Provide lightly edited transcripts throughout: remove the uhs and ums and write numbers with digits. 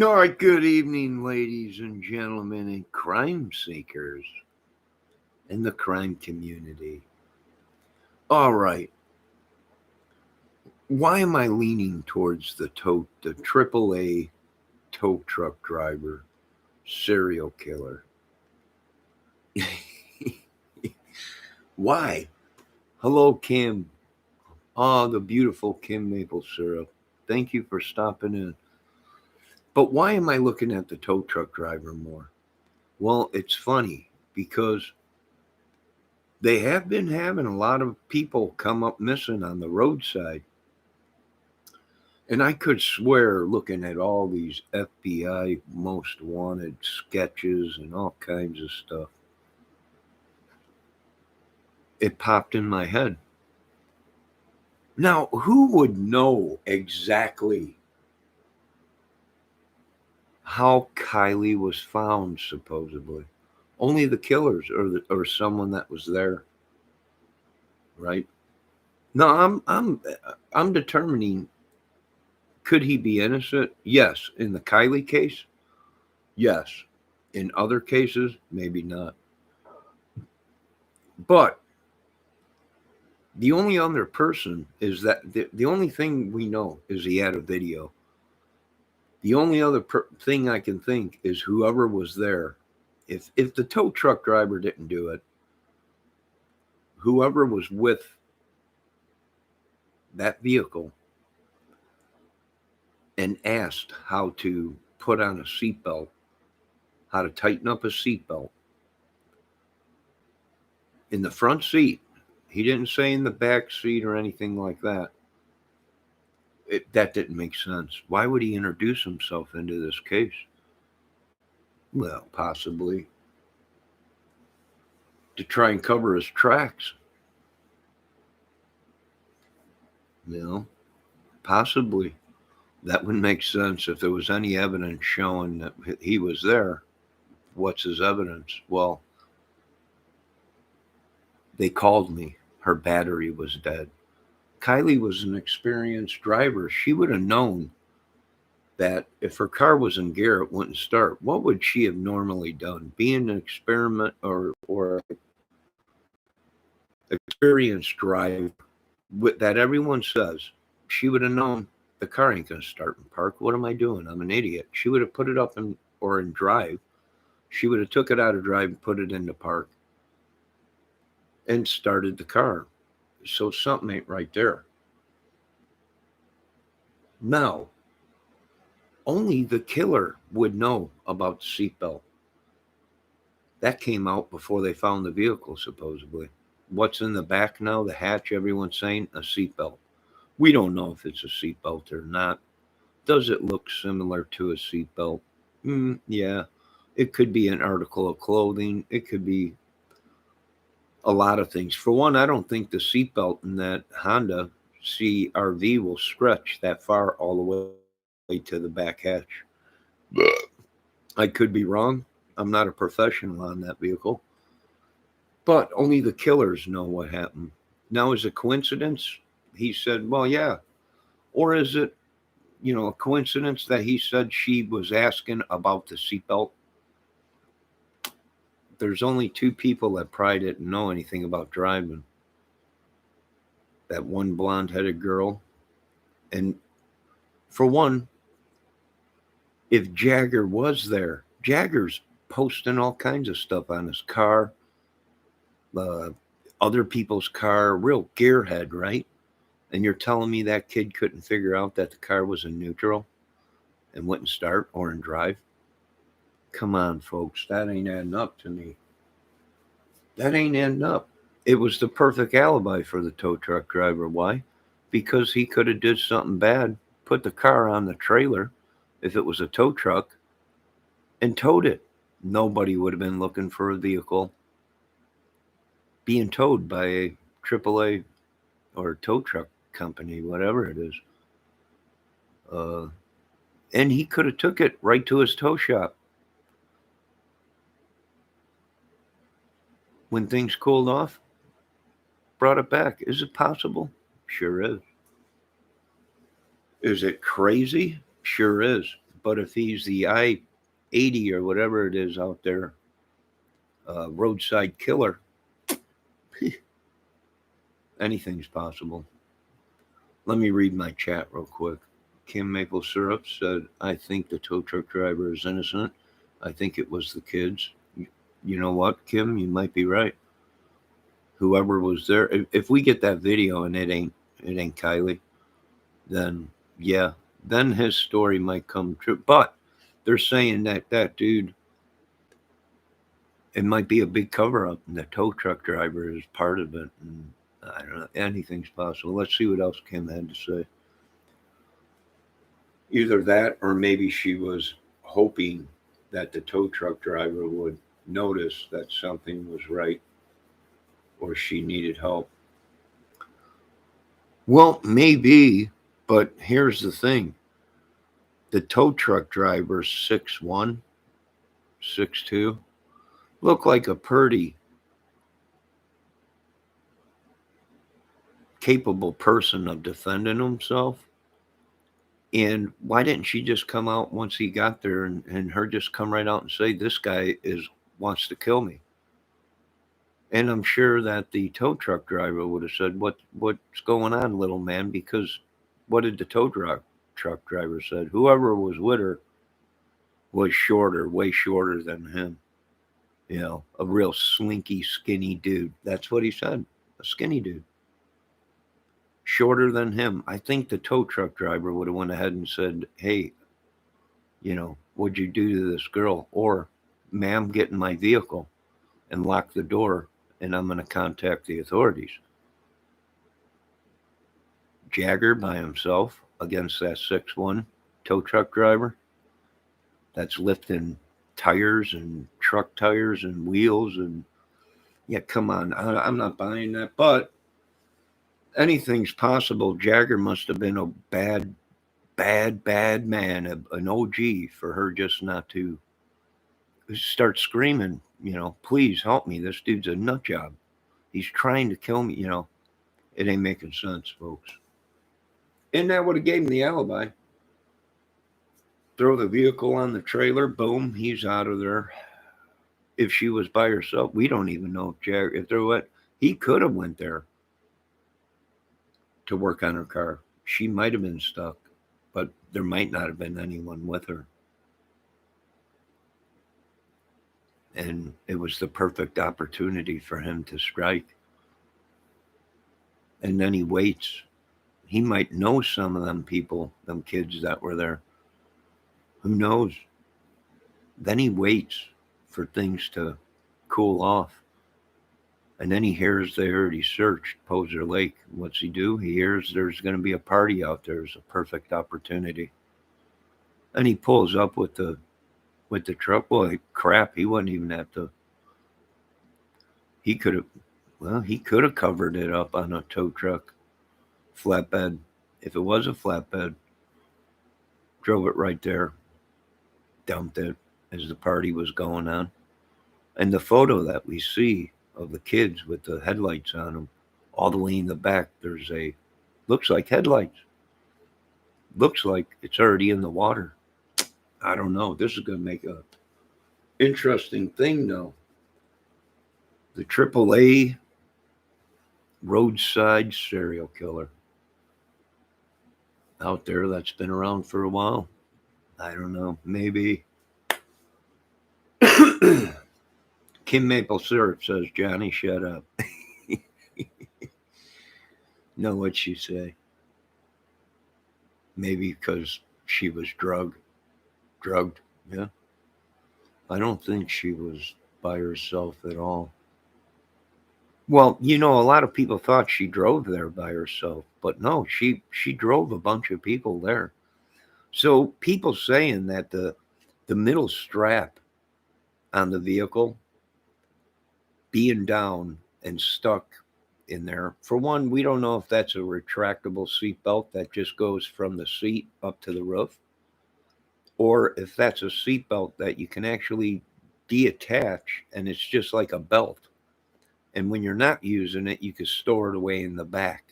All right, good evening, ladies and gentlemen, and crime seekers in the crime community. All right, why am I leaning towards the AAA tow truck driver, serial killer? Why? Hello, Kim. Oh, the beautiful Kim Maple Syrup. Thank you for stopping in. But why am I looking at the tow truck driver more? Well, it's funny because they have been having a lot of people come up missing on the roadside. And I could swear, looking at all these FBI most wanted sketches and all kinds of stuff, it popped in my head. Now, who would know exactly how Kylie was found, supposedly? Only the killers or someone that was there, right? No, I'm determining, could he be innocent? Yes. In the Kylie case, yes. In other cases, maybe not. But the only other person is that the only thing we know is he had a video. The only other thing I can think is whoever was there. If the tow truck driver didn't do it, whoever was with that vehicle and asked how to put on a seatbelt, how to tighten up a seatbelt in the front seat. He didn't say in the back seat or anything like that. That didn't make sense. Why would he introduce himself into this case? Well, possibly to try and cover his tracks. You know, possibly that would make sense if there was any evidence showing that he was there. What's his evidence? Well, they called me. Her battery was dead. Kylie was an experienced driver. She would have known that if her car was in gear, it wouldn't start. What would she have normally done? Being an experiment or experienced driver that everyone says, she would have known the car ain't going to start in park. What am I doing? I'm an idiot. She would have put it up in drive. She would have took it out of drive and put it into park and started the car. So something ain't right there. Now, only the killer would know about the seatbelt. That came out before they found the vehicle, supposedly. What's in the back now? The hatch, everyone's saying a seatbelt. We don't know if it's a seatbelt or not. Does it look similar to a seatbelt? Yeah. It could be an article of clothing. It could be a lot of things. For one, I don't think the seatbelt in that Honda CRV will stretch that far all the way to the back hatch. I could be wrong. I'm not a professional on that vehicle. But only the killers know what happened. Now, is it coincidence? He said, well, yeah. Or is it, a coincidence that he said she was asking about the seatbelt? There's only two people that probably didn't know anything about driving. That one blonde headed girl. And for one, if Jagger was there, Jagger's posting all kinds of stuff on his car, other people's car, real gearhead, right? And you're telling me that kid couldn't figure out that the car was in neutral and wouldn't start or in drive? Come on, folks. That ain't adding up to me. That ain't adding up. It was the perfect alibi for the tow truck driver. Why? Because he could have did something bad, put the car on the trailer if it was a tow truck, and towed it. Nobody would have been looking for a vehicle being towed by a AAA or tow truck company, whatever it is. And he could have took it right to his tow shop. When things cooled off, brought it back. Is it possible? Sure is. Is it crazy? Sure is. But if he's the I-80 or whatever it is out there, roadside killer, anything's possible. Let me read my chat real quick. Kim Maple Syrup said, I think the tow truck driver is innocent. I think it was the kids. You know what, Kim? You might be right. Whoever was there, if we get that video and it ain't Kylie, then yeah, then his story might come true. But they're saying that that dude, it might be a big cover up, and the tow truck driver is part of it. And I don't know, anything's possible. Let's see what else Kim had to say. Either that, or maybe she was hoping that the tow truck driver would notice that something was right or she needed help. Well, maybe, but here's the thing. The tow truck driver, 6'1", 6'2", looked like a pretty capable person of defending himself. And why didn't she just come out once he got there and her just come right out and say, this guy wants to kill me? And I'm sure that the tow truck driver would have said, what's going on, little man? Because what did the truck driver said? Whoever was with her was shorter, way shorter than him. You know, a real slinky, skinny dude. That's what he said, a skinny dude. Shorter than him. I think the tow truck driver would have went ahead and said, hey, what'd you do to this girl? Or, ma'am, get in my vehicle and lock the door, and I'm going to contact the authorities. Jagger by himself against that 6'1" tow truck driver that's lifting tires and truck tires and wheels. And yeah, come on. I'm not buying that. But anything's possible. Jagger must have been a bad man, an OG for her just not to start screaming, please help me. This dude's a nut job. He's trying to kill me. It ain't making sense, folks. And that would have gave him the alibi. Throw the vehicle on the trailer, boom, he's out of there. If she was by herself, we don't even know if there what he could have went there to work on her car. She might have been stuck, but there might not have been anyone with her. And it was the perfect opportunity for him to strike. And then he waits. He might know some of them people, them kids that were there. Who knows? Then he waits for things to cool off. And then he hears they already searched Poser Lake. What's he do? He hears there's going to be a party out there. It's a perfect opportunity. And he pulls up with the truck. Well, crap, he wouldn't even have to. He could have covered it up on a tow truck, flatbed. If it was a flatbed, drove it right there, dumped it as the party was going on. And the photo that we see of the kids with the headlights on them, all the way in the back, looks like headlights. Looks like it's already in the water. I don't know. This is going to make a interesting thing, though. The AAA roadside serial killer out there that's been around for a while. I don't know. Maybe. Kim Maple Syrup says, Johnny, shut up. Know what she say? Maybe because she was drugged. Yeah. I don't think she was by herself at all. Well, a lot of people thought she drove there by herself, but no, she drove a bunch of people there. So people saying that the middle strap on the vehicle being down and stuck in there. For one, we don't know if that's a retractable seat belt that just goes from the seat up to the roof, or if that's a seat belt that you can actually deattach and it's just like a belt. And when you're not using it, you can store it away in the back.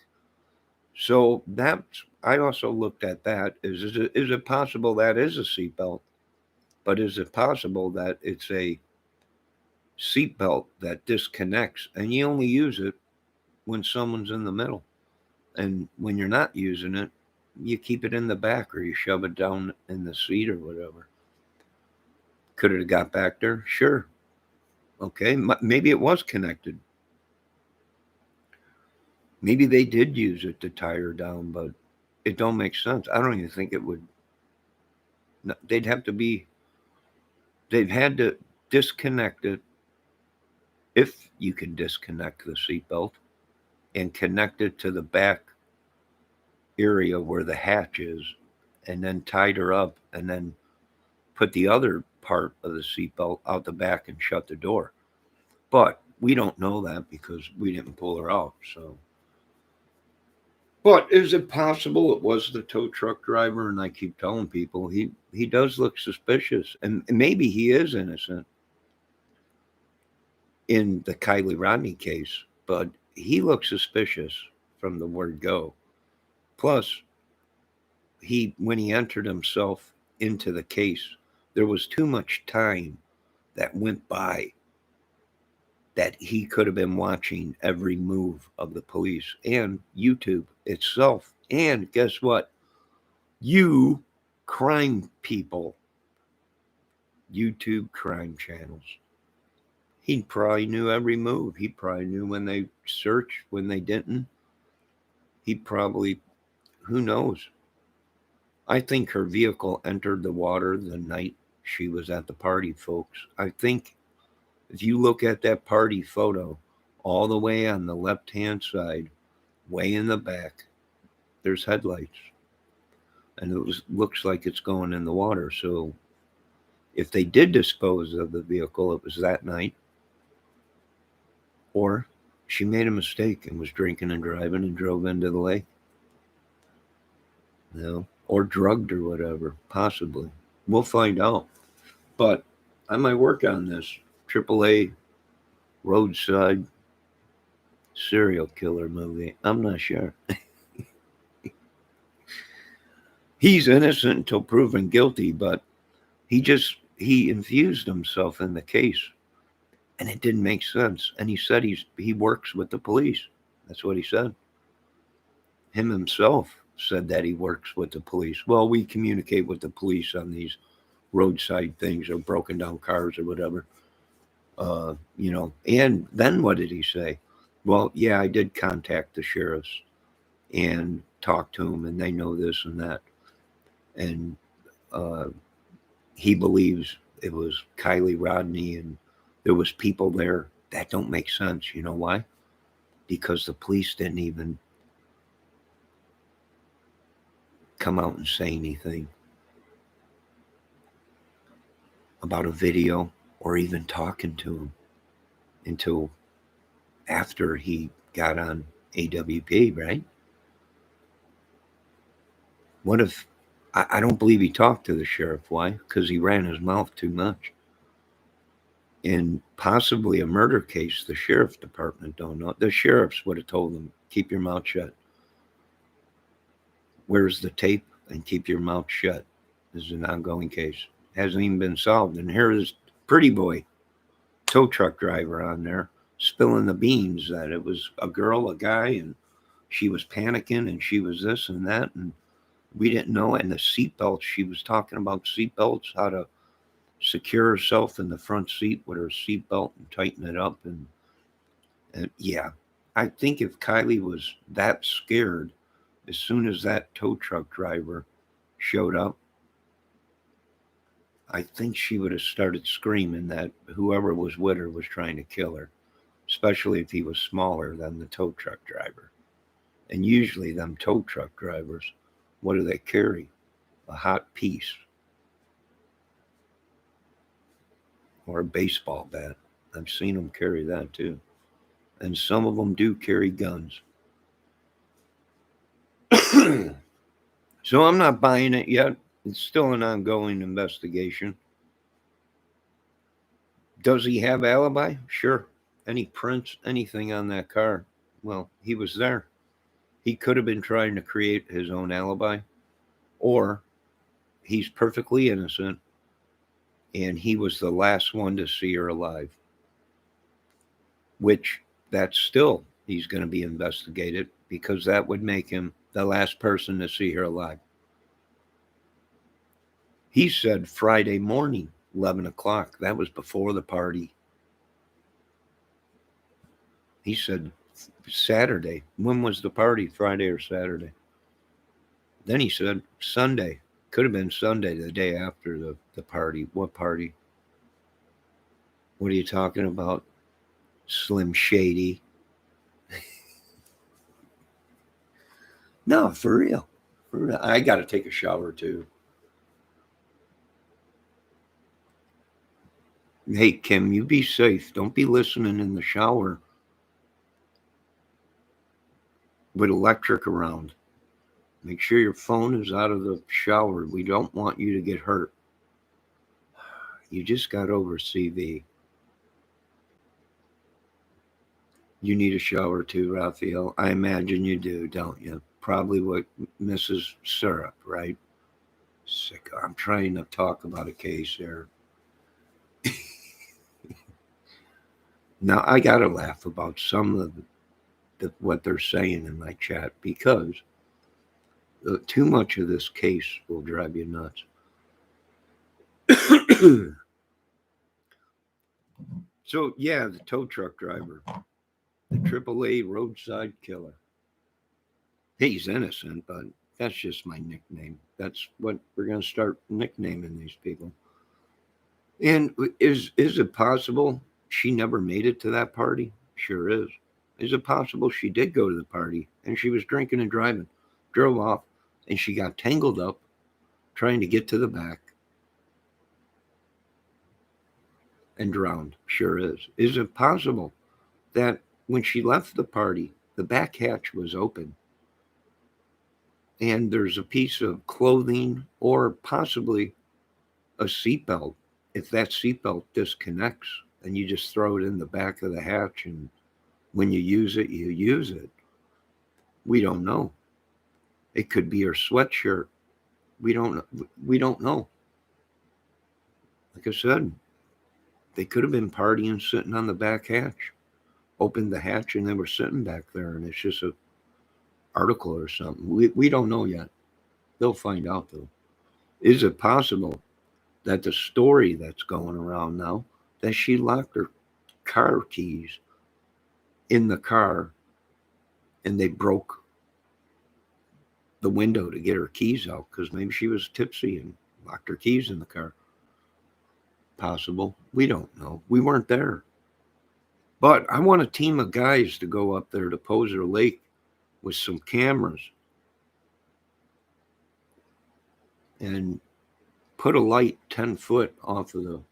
So that's, I also looked at that. Is it possible that is a seatbelt? But is it possible that it's a seatbelt that disconnects and you only use it when someone's in the middle? And when you're not using it, you keep it in the back or you shove it down in the seat or whatever. Could it have got back there? Sure. Okay. Maybe it was connected. Maybe they did use it to tie her down, but it don't make sense. I don't even think it would. They'd have to be. They've had to disconnect it, if you can disconnect the seatbelt, and connect it to the back area where the hatch is, and then tied her up, and then put the other part of the seatbelt out the back and shut the door. But we don't know that because we didn't pull her out. So, but is it possible it was the tow truck driver? And I keep telling people he does look suspicious, and maybe he is innocent in the Kylie Rodney case, but he looks suspicious from the word go. Plus, he when he entered himself into the case, there was too much time that went by that he could have been watching every move of the police and YouTube itself. And guess what? You crime people, YouTube crime channels. He probably knew every move. He probably knew when they searched, when they didn't. He probably, who knows? I think her vehicle entered the water the night she was at the party, folks. I think if you look at that party photo, all the way on the left hand side, way in the back, there's headlights. And looks like it's going in the water. So if they did dispose of the vehicle, it was that night, or she made a mistake and was drinking and driving and drove into the lake, or drugged or whatever, possibly. We'll find out. But I might work on this AAA roadside serial killer movie. I'm not sure. He's innocent until proven guilty, but he infused himself in the case, and it didn't make sense. And he said he works with the police. That's what he said. Him himself said that he works with the police. Well, we communicate with the police on these roadside things or broken down cars or whatever. And then what did he say? Well, yeah, I did contact the sheriffs and talk to them, and they know this and that. And uh, he believes it was Kylie Rodney, and there was people there. That don't make sense. You know why? Because the police didn't even come out and say anything about a video or even talking to him until after he got on AWP, right? What if I don't believe he talked to the sheriff? Why? Because he ran his mouth too much. In possibly a murder case, the sheriff department don't know. The sheriffs would have told him, keep your mouth shut. Where's the tape? And keep your mouth shut. This is an ongoing case. Hasn't even been solved. And here's Pretty Boy, tow truck driver on there, spilling the beans that it was a girl, a guy, and she was panicking and she was this and that. And we didn't know. And the seatbelts, she was talking about seatbelts, how to secure herself in the front seat with her seatbelt and tighten it up. And yeah, I think if Kylie was that scared, as soon as that tow truck driver showed up, I think she would have started screaming that whoever was with her was trying to kill her, especially if he was smaller than the tow truck driver. And usually, them tow truck drivers, what do they carry? A hot piece or a baseball bat. I've seen them carry that too. And some of them do carry guns. So I'm not buying it yet. It's still an ongoing investigation. Does he have alibi? Sure. Any prints, anything on that car? Well, he was there. He could have been trying to create his own alibi, or he's perfectly innocent and he was the last one to see her alive, which that's still, he's going to be investigated because that would make him the last person to see her alive. He said Friday morning, 11 o'clock. That was before the party. He said Saturday. When was the party? Friday or Saturday? Then he said Sunday. Could have been Sunday, the day after the party. What party? What are you talking about? Slim Shady. No, for real. For real. I got to take a shower too. Hey, Kim, you be safe. Don't be listening in the shower with electric around. Make sure your phone is out of the shower. We don't want you to get hurt. You just got over CV. You need a shower too, Raphael. I imagine you do, don't you? Probably what Mrs. Syrup, right? Sick. I'm trying to talk about a case here. Now, I got to laugh about some of what they're saying in my chat because too much of this case will drive you nuts. So, yeah, the tow truck driver, the AAA roadside killer. He's innocent, but that's just my nickname. That's what we're going to start nicknaming these people. And is it possible she never made it to that party? Sure is. Is it possible she did go to the party and she was drinking and driving, drove off, and she got tangled up trying to get to the back and drowned? Sure is. Is it possible that when she left the party, the back hatch was open and there's a piece of clothing or possibly a seatbelt? If that seatbelt disconnects and you just throw it in the back of the hatch and when you use it, you use it. We don't know. It could be her sweatshirt. We don't know. Like I said, they could have been partying sitting on the back hatch. Opened the hatch and they were sitting back there and it's just an article or something. We don't know yet. They'll find out though. Is it possible that the story that's going around now, that she locked her car keys in the car and they broke the window to get her keys out because maybe she was tipsy and locked her keys in the car? Possible. We don't know. We weren't there. But I want a team of guys to go up there to Poser Lake with some cameras and put a light 10 foot off of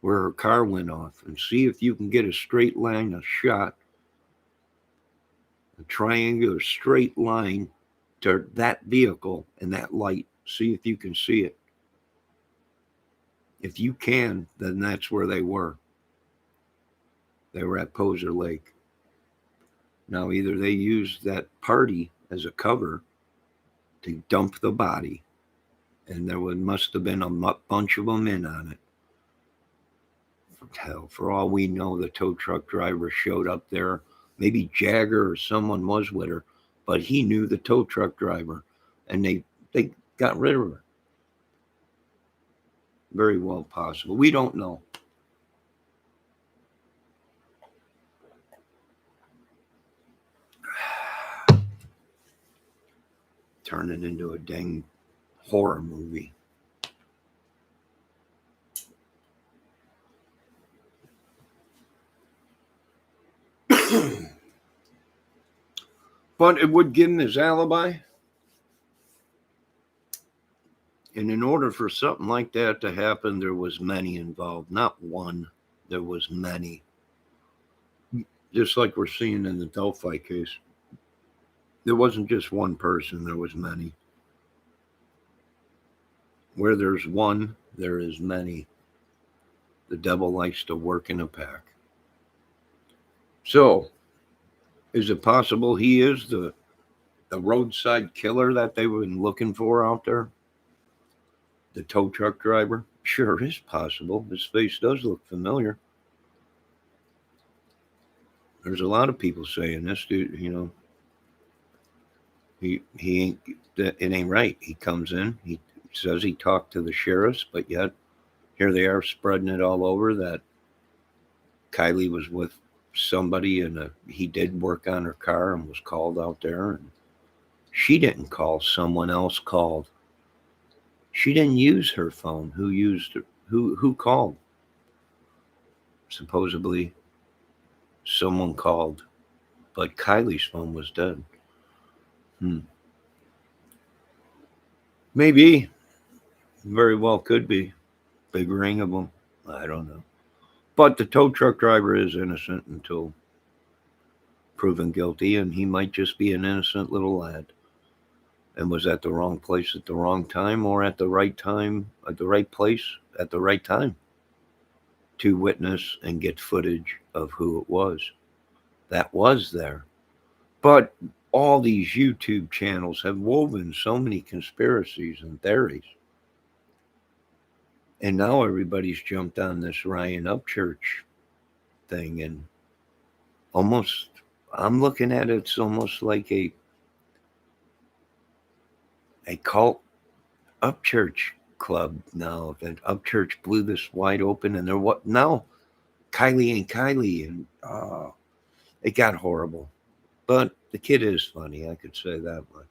where her car went off and see if you can get a straight line of shot, a triangular straight line to that vehicle and that light. See if you can see it. If you can, then that's where they were. They were at Poser Lake. Now, either they used that party as a cover to dump the body, and there must have been a bunch of them in on it. Hell, for all we know, the tow truck driver showed up there. Maybe Jagger or someone was with her, but he knew the tow truck driver, and they got rid of her. Very well possible. We don't know. Turn it into a dang horror movie. But it would give him his alibi. And in order for something like that to happen, there was many involved. Not one. There was many. Just like we're seeing in the Delphi case. There wasn't just one person. There was many. Where there's one, there is many. The devil likes to work in a pack. So, is it possible he is the The roadside killer that they were looking for out there, the tow truck driver, sure is possible. His face does look familiar. There's a lot of people saying this dude, he ain't, it ain't right. He comes in, he says he talked to the sheriffs, but yet here they are spreading it all over that Kylie was with somebody and he did work on her car and was called out there, and she didn't call, someone else called. She didn't use her phone. Who used her? Who called? Supposedly someone called, but Kylie's phone was dead. Hmm. Maybe, very well could be. Big ring of them. I don't know. But the tow truck driver is innocent until proven guilty, and he might just be an innocent little lad and was at the wrong place at the wrong time, or at the right time, at the right place at the right time to witness and get footage of who it was that was there. But all these YouTube channels have woven so many conspiracies and theories. And now everybody's jumped on this Ryan Upchurch thing, and almost, I'm looking at it, it's almost like a cult Upchurch club now. That Upchurch blew this wide open, and they're what now? Kylie ain't Kylie, and it got horrible. But the kid is funny, I could say that much.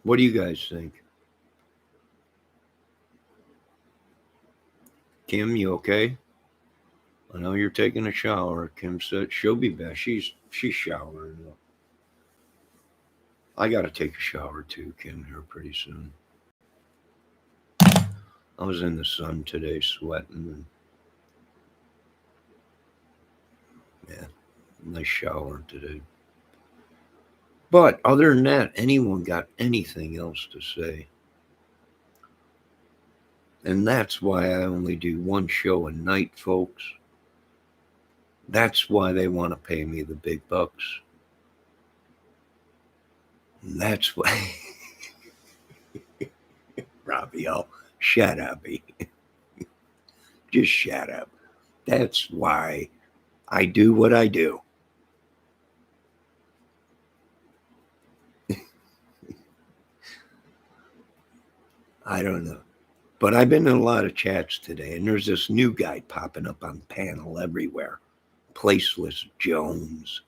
What do you guys think? Kim, you okay? I know you're taking a shower. Kim said she'll be back. She's showering. I gotta take a shower too, Kim, here pretty soon. I was in the sun today sweating, and yeah, nice shower today. But other than that, anyone got anything else to say? And that's why I only do one show a night, folks. That's why they want to pay me the big bucks. And that's why, Robbie, oh, shut up. Just shut up. That's why I do what I do. I don't know. But I've been in a lot of chats today, and there's this new guy popping up on panel everywhere. Placeless Jones.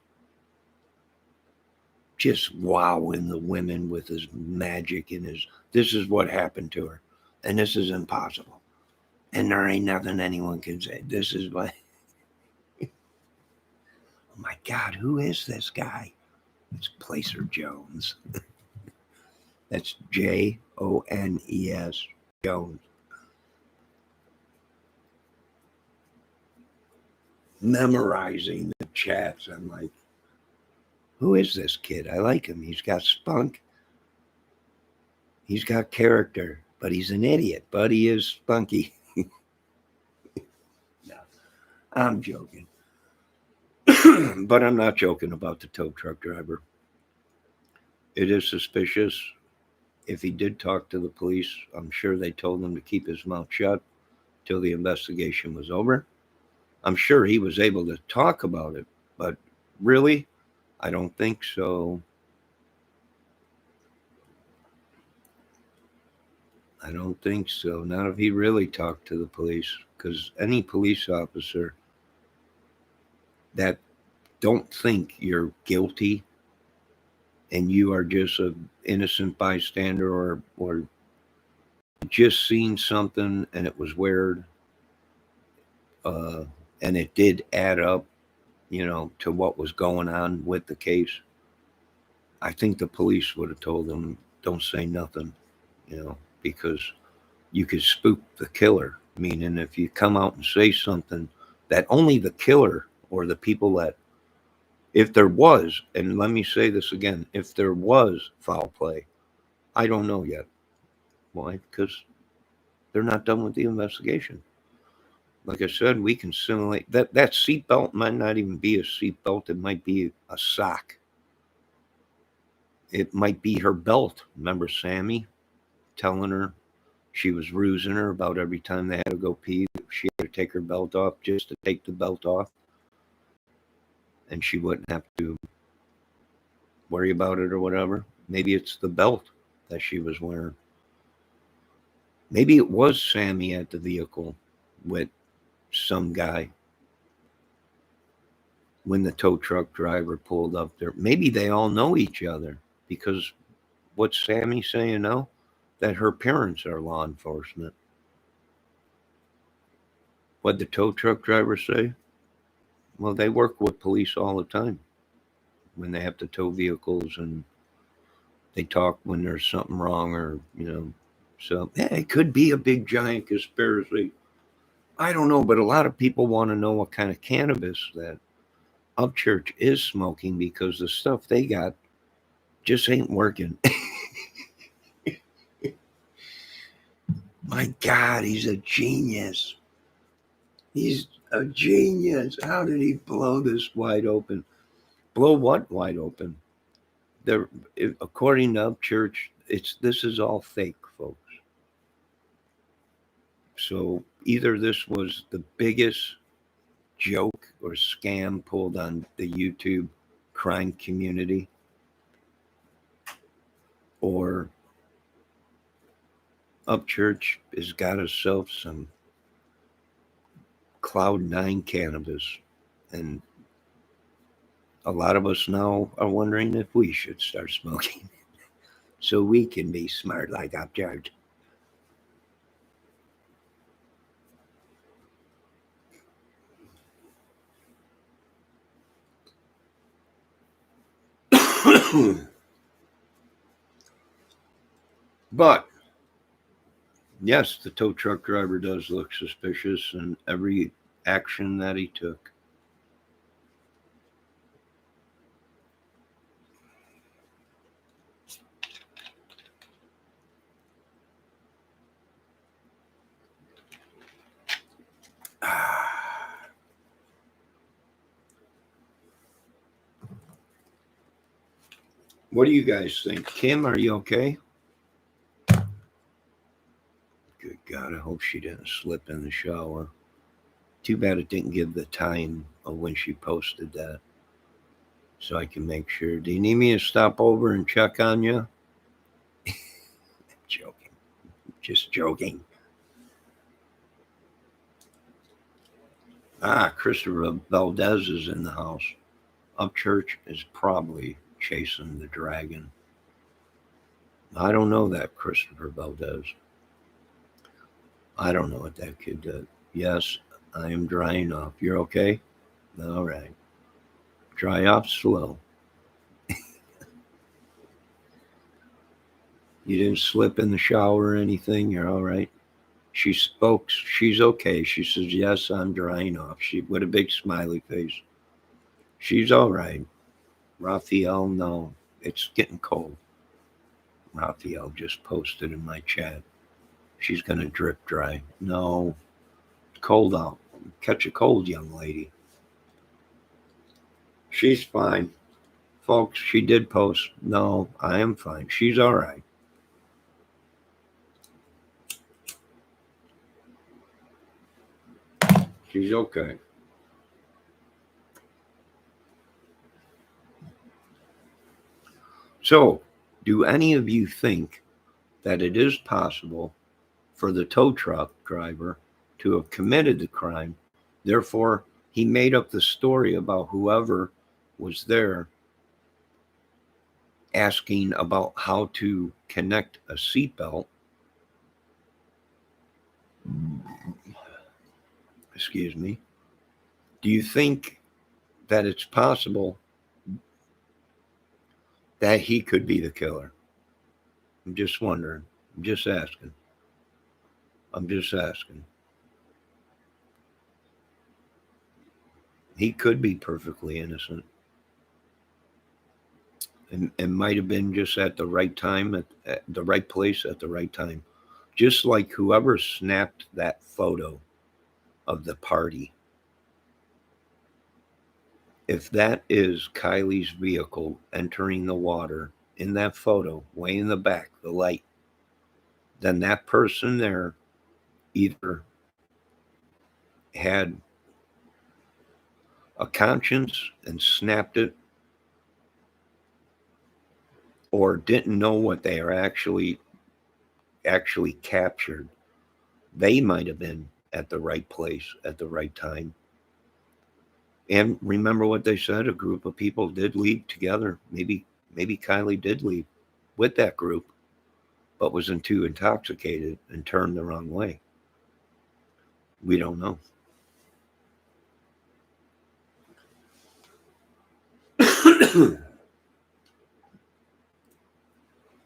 Just wowing the women with his magic and his, this is what happened to her. And this is impossible. And there ain't nothing anyone can say. This is what. Oh my God, who is this guy? It's Placer Jones. That's Jones. Jones. Memorizing the chats. I'm like, who is this kid? I like him. He's got spunk. He's got character, but he's an idiot. But he is spunky. No, I'm joking. But I'm not joking about the tow truck driver. It is suspicious. If he did talk to the police, I'm sure they told him to keep his mouth shut till the investigation was over. I'm sure he was able to talk about it, but really, I don't think so. I don't think so. Not if he really talked to the police, because any police officer that don't think you're guilty and you are just an innocent bystander, or just seen something and it was weird, and it did add up, to what was going on with the case, I think the police would have told them, don't say nothing, because you could spook the killer. Meaning, if you come out and say something that only the killer or the people that, if there was, and let me say this again, if there was foul play, I don't know yet. Why? Because they're not done with the investigation. Like I said, we can simulate that seatbelt might not even be a seatbelt. It might be a sock. It might be her belt. Remember Sammy telling her she was rusing her about every time they had to go pee, she had to take her belt off just to take the belt off, and she wouldn't have to worry about it or whatever. Maybe it's the belt that she was wearing. Maybe it was Sammy at the vehicle with some guy when the tow truck driver pulled up there. Maybe they all know each other because what's Sammy saying now? That her parents are law enforcement. What'd the tow truck driver say? Well, they work with police all the time when they have to tow vehicles and they talk when there's something wrong or. So, yeah, it could be a big giant conspiracy. I don't know, but a lot of people want to know what kind of cannabis that Upchurch is smoking because the stuff they got just ain't working. My God, he's a genius. He's a genius. How did he blow this wide open? Blow what wide open? There, according to Upchurch, this is all fake, folks. So either this was the biggest joke or scam pulled on the YouTube crime community, or Upchurch has got herself some Cloud 9 cannabis. And a lot of us now are wondering if we should start smoking so we can be smart like Upchurch. But yes, the tow truck driver does look suspicious in every action that he took. What do you guys think? Kim, are you okay? Good God, I hope she didn't slip in the shower. Too bad it didn't give the time of when she posted that so I can make sure. Do you need me to stop over and check on you? Joking. Just joking. Christopher Valdez is in the house. Upchurch is probably chasing the dragon. I don't know that Christopher Valdez. I don't know what that kid did. Yes, I am drying off. You're okay? All right. Dry off slow. You didn't slip in the shower or anything? You're all right? She spoke. She's okay. She says, yes, I'm drying off. She with a big smiley face. She's all right. Raphael, no. It's getting cold. Raphael just posted in my chat. She's going to drip dry. No, cold out. Catch a cold, young lady. She's fine. Folks, she did post. No, I am fine. She's all right. She's okay. So, do any of you think that it is possible for the tow truck driver to have committed the crime? Therefore, he made up the story about whoever was there asking about how to connect a seatbelt. Excuse me. Do you think that it's possible that he could be the killer? I'm just wondering. I'm just asking. I'm just asking. He could be perfectly innocent. And might have been just at the right time, at the right place, at the right time. Just like whoever snapped that photo of the party. If that is Kylie's vehicle entering the water in that photo, way in the back, the light, then that person there either had a conscience and snapped it, or didn't know what they are actually captured. They might have been at the right place at the right time. And remember what they said, a group of people did leave together. Maybe Kylie did leave with that group, but was too intoxicated and turned the wrong way. We don't know.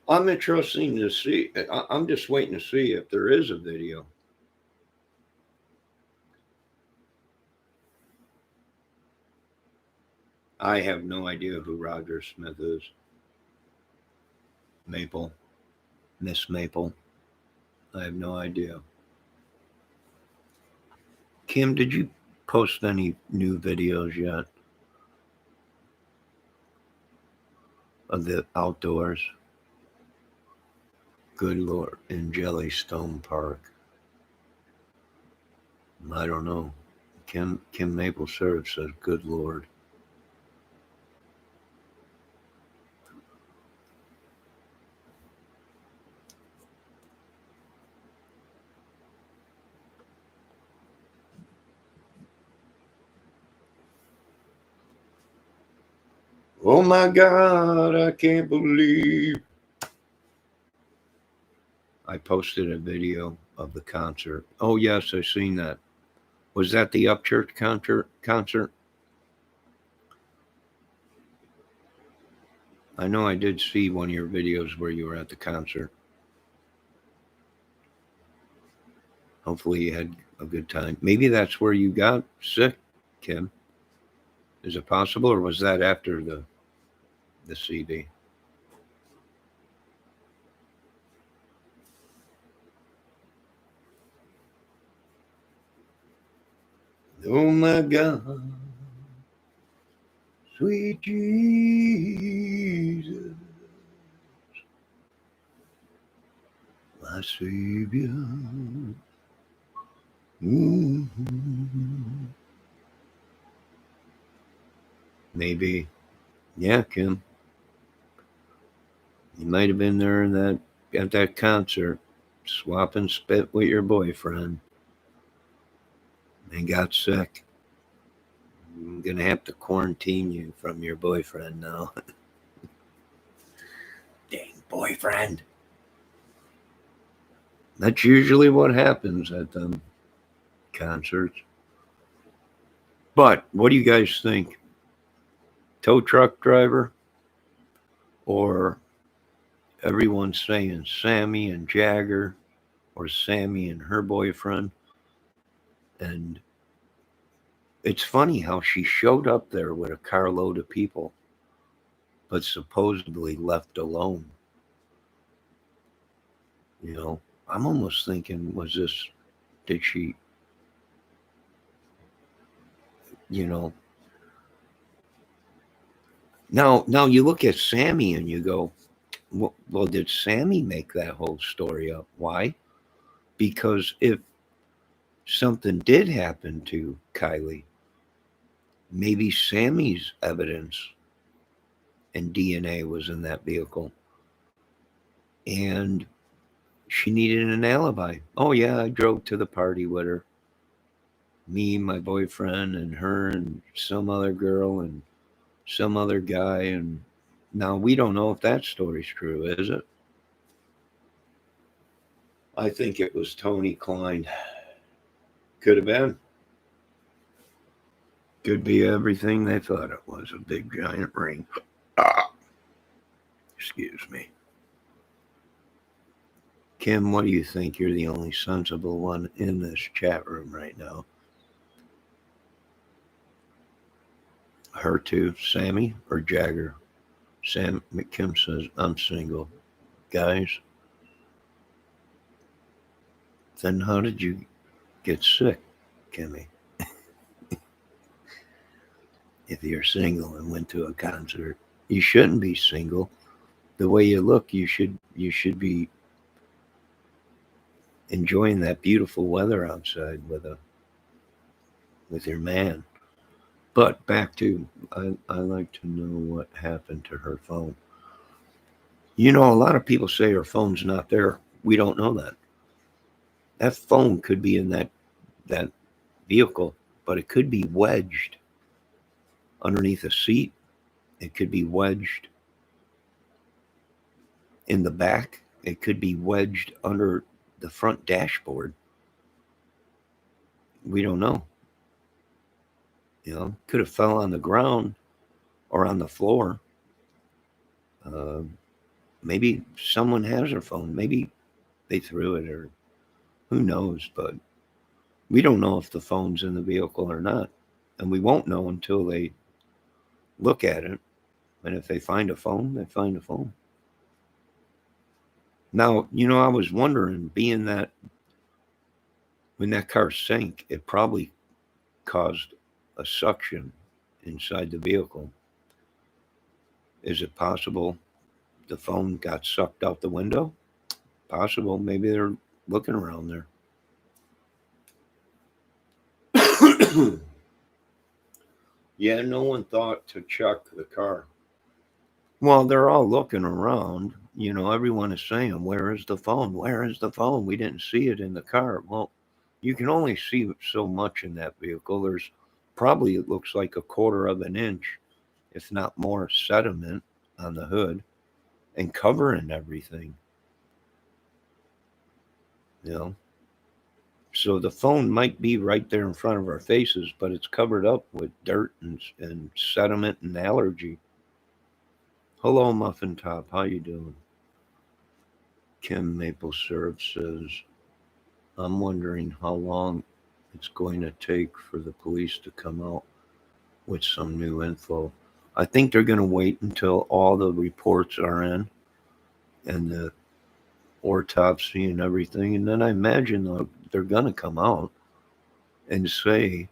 I'm interested to see. I'm just waiting to see if there is a video. I have no idea who Roger Smith is. Maple. Miss Maple. I have no idea. Kim, did you post any new videos yet of the outdoors? Good Lord, in Jellystone Park. I don't know. Kim Maple Syrup says, good Lord. Oh my God, I can't believe. I posted a video of the concert. Oh, yes, I've seen that. Was that the Upchurch concert? I know I did see one of your videos where you were at the concert. Hopefully you had a good time. Maybe that's where you got sick, Kim. Is it possible, or was that after the CD? Oh my God, sweet Jesus, my Savior. Mm-hmm. Maybe, yeah, Kim. You might have been there at that concert, swapping spit with your boyfriend, and got sick. I'm gonna have to quarantine you from your boyfriend now. Dang boyfriend. That's usually what happens at them concerts. But what do you guys think? Tow truck driver, or everyone's saying Sammy and Jagger, or Sammy and her boyfriend? And it's funny how she showed up there with a carload of people, but supposedly left alone. You know, I'm almost thinking, did she, you know, now you look at Sammy and you go, well, did Sammy make that whole story up? Why? Because if something did happen to Kylie, maybe Sammy's evidence and DNA was in that vehicle, and she needed an alibi. Oh yeah, I drove to the party with her. Me, my boyfriend, and her, and some other girl, and some other guy. And now we don't know if that story's true, is it? I think it was Tony Klein. Could have been. Could be everything they thought it was, a big giant ring. Ah, excuse me. Kim, what do you think? You're the only sensible one in this chat room right now. Her too, Sammy or Jagger? Sam McKim says, I'm single. Guys, then how did you get sick, Kimmy. If you're single and went to a concert, you shouldn't be single. The way you look, you should be enjoying that beautiful weather outside with your man. But back to, I like to know what happened to her phone. You know, a lot of people say her phone's not there. We don't know that. That phone could be in that vehicle, but it could be wedged underneath a seat. It could be wedged in the back. It could be wedged under the front dashboard. We don't know. You know, could have fell on the ground or on the floor. Uh, Maybe someone has her phone. Maybe they threw it, or who knows. But we don't know if the phone's in the vehicle or not, and we won't know until they look at it. And if they find a phone, they find a phone. Now, you know, I was wondering, being that when that car sank, it probably caused a suction inside the vehicle. Is it possible the phone got sucked out the window? Possible. Maybe they're looking around there. Yeah, no one thought to check the car. Well, they're all looking around. You know, everyone is saying, "Where is the phone? Where is the phone? We didn't see it in the car." Well, you can only see so much in that vehicle. There's probably, it looks like, a quarter of an inch, if not more, sediment on the hood and covering everything. You know, so the phone might be right there in front of our faces, but it's covered up with dirt and sediment and allergy. Hello, Muffin Top. How you doing? Kim Maple Syrup says, I'm wondering how long it's going to take for the police to come out with some new info. I think they're going to wait until all the reports are in and the autopsy and everything. And then I imagine they're going to come out and say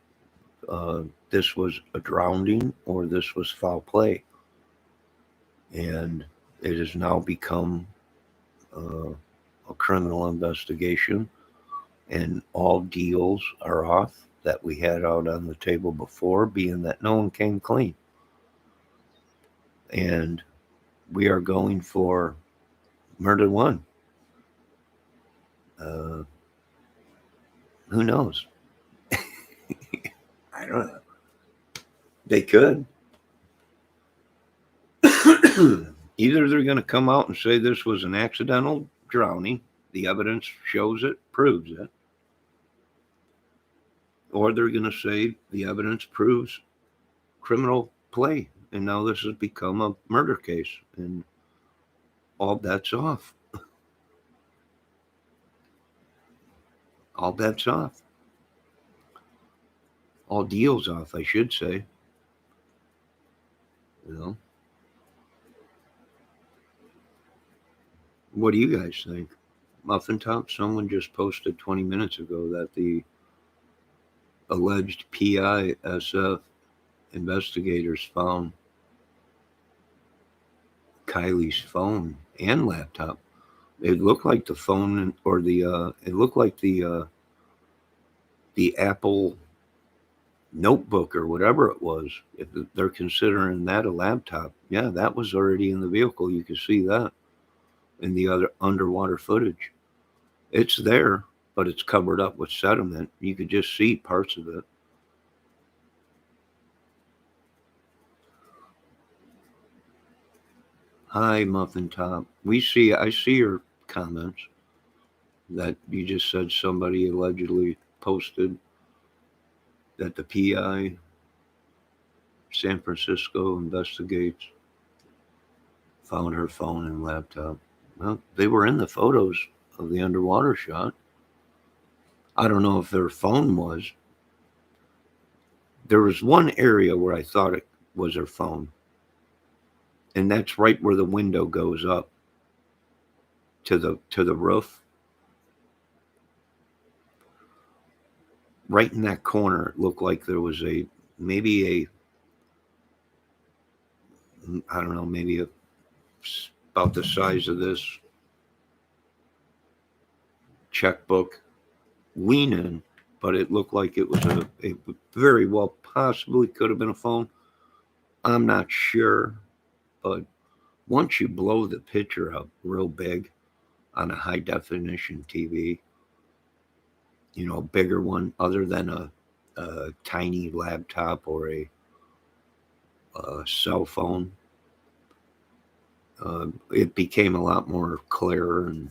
uh, this was a drowning or this was foul play. And it has now become uh, a criminal investigation, and all deals are off that we had out on the table before, being that no one came clean. And we are going for murder one. Uh, who knows? I don't know. They could. Either they're going to come out and say this was an accidental drowning, the evidence shows it, proves it, or they're going to say the evidence proves criminal play, and now this has become a murder case, and all bets off. All bets off. All deals off, I should say. You know, what do you guys think? Muffin Top, someone just posted 20 minutes ago that the alleged PISF investigators found Kylie's phone and laptop. It looked like the phone, or it looked like the Apple notebook or whatever it was. If they're considering that a laptop, yeah, that was already in the vehicle. You could see that in the other underwater footage. It's there, but it's covered up with sediment. You could just see parts of it. Hi, Muffin Top. I see your comments that you just said somebody allegedly posted that the PI San Francisco investigates found her phone and laptop. Well, they were in the photos of the underwater shot. I don't know if their phone was. There was one area where I thought it was her phone, and that's right where the window goes up to the roof. right in that corner, it looked like there was maybe I don't know, maybe about the size of this checkbook leaning, but it looked like it was a very well possibly could have been a phone. I'm not sure, but once you blow the picture up real big on a high definition TV, a bigger one other than a tiny laptop or a cell phone, it became a lot more clearer, and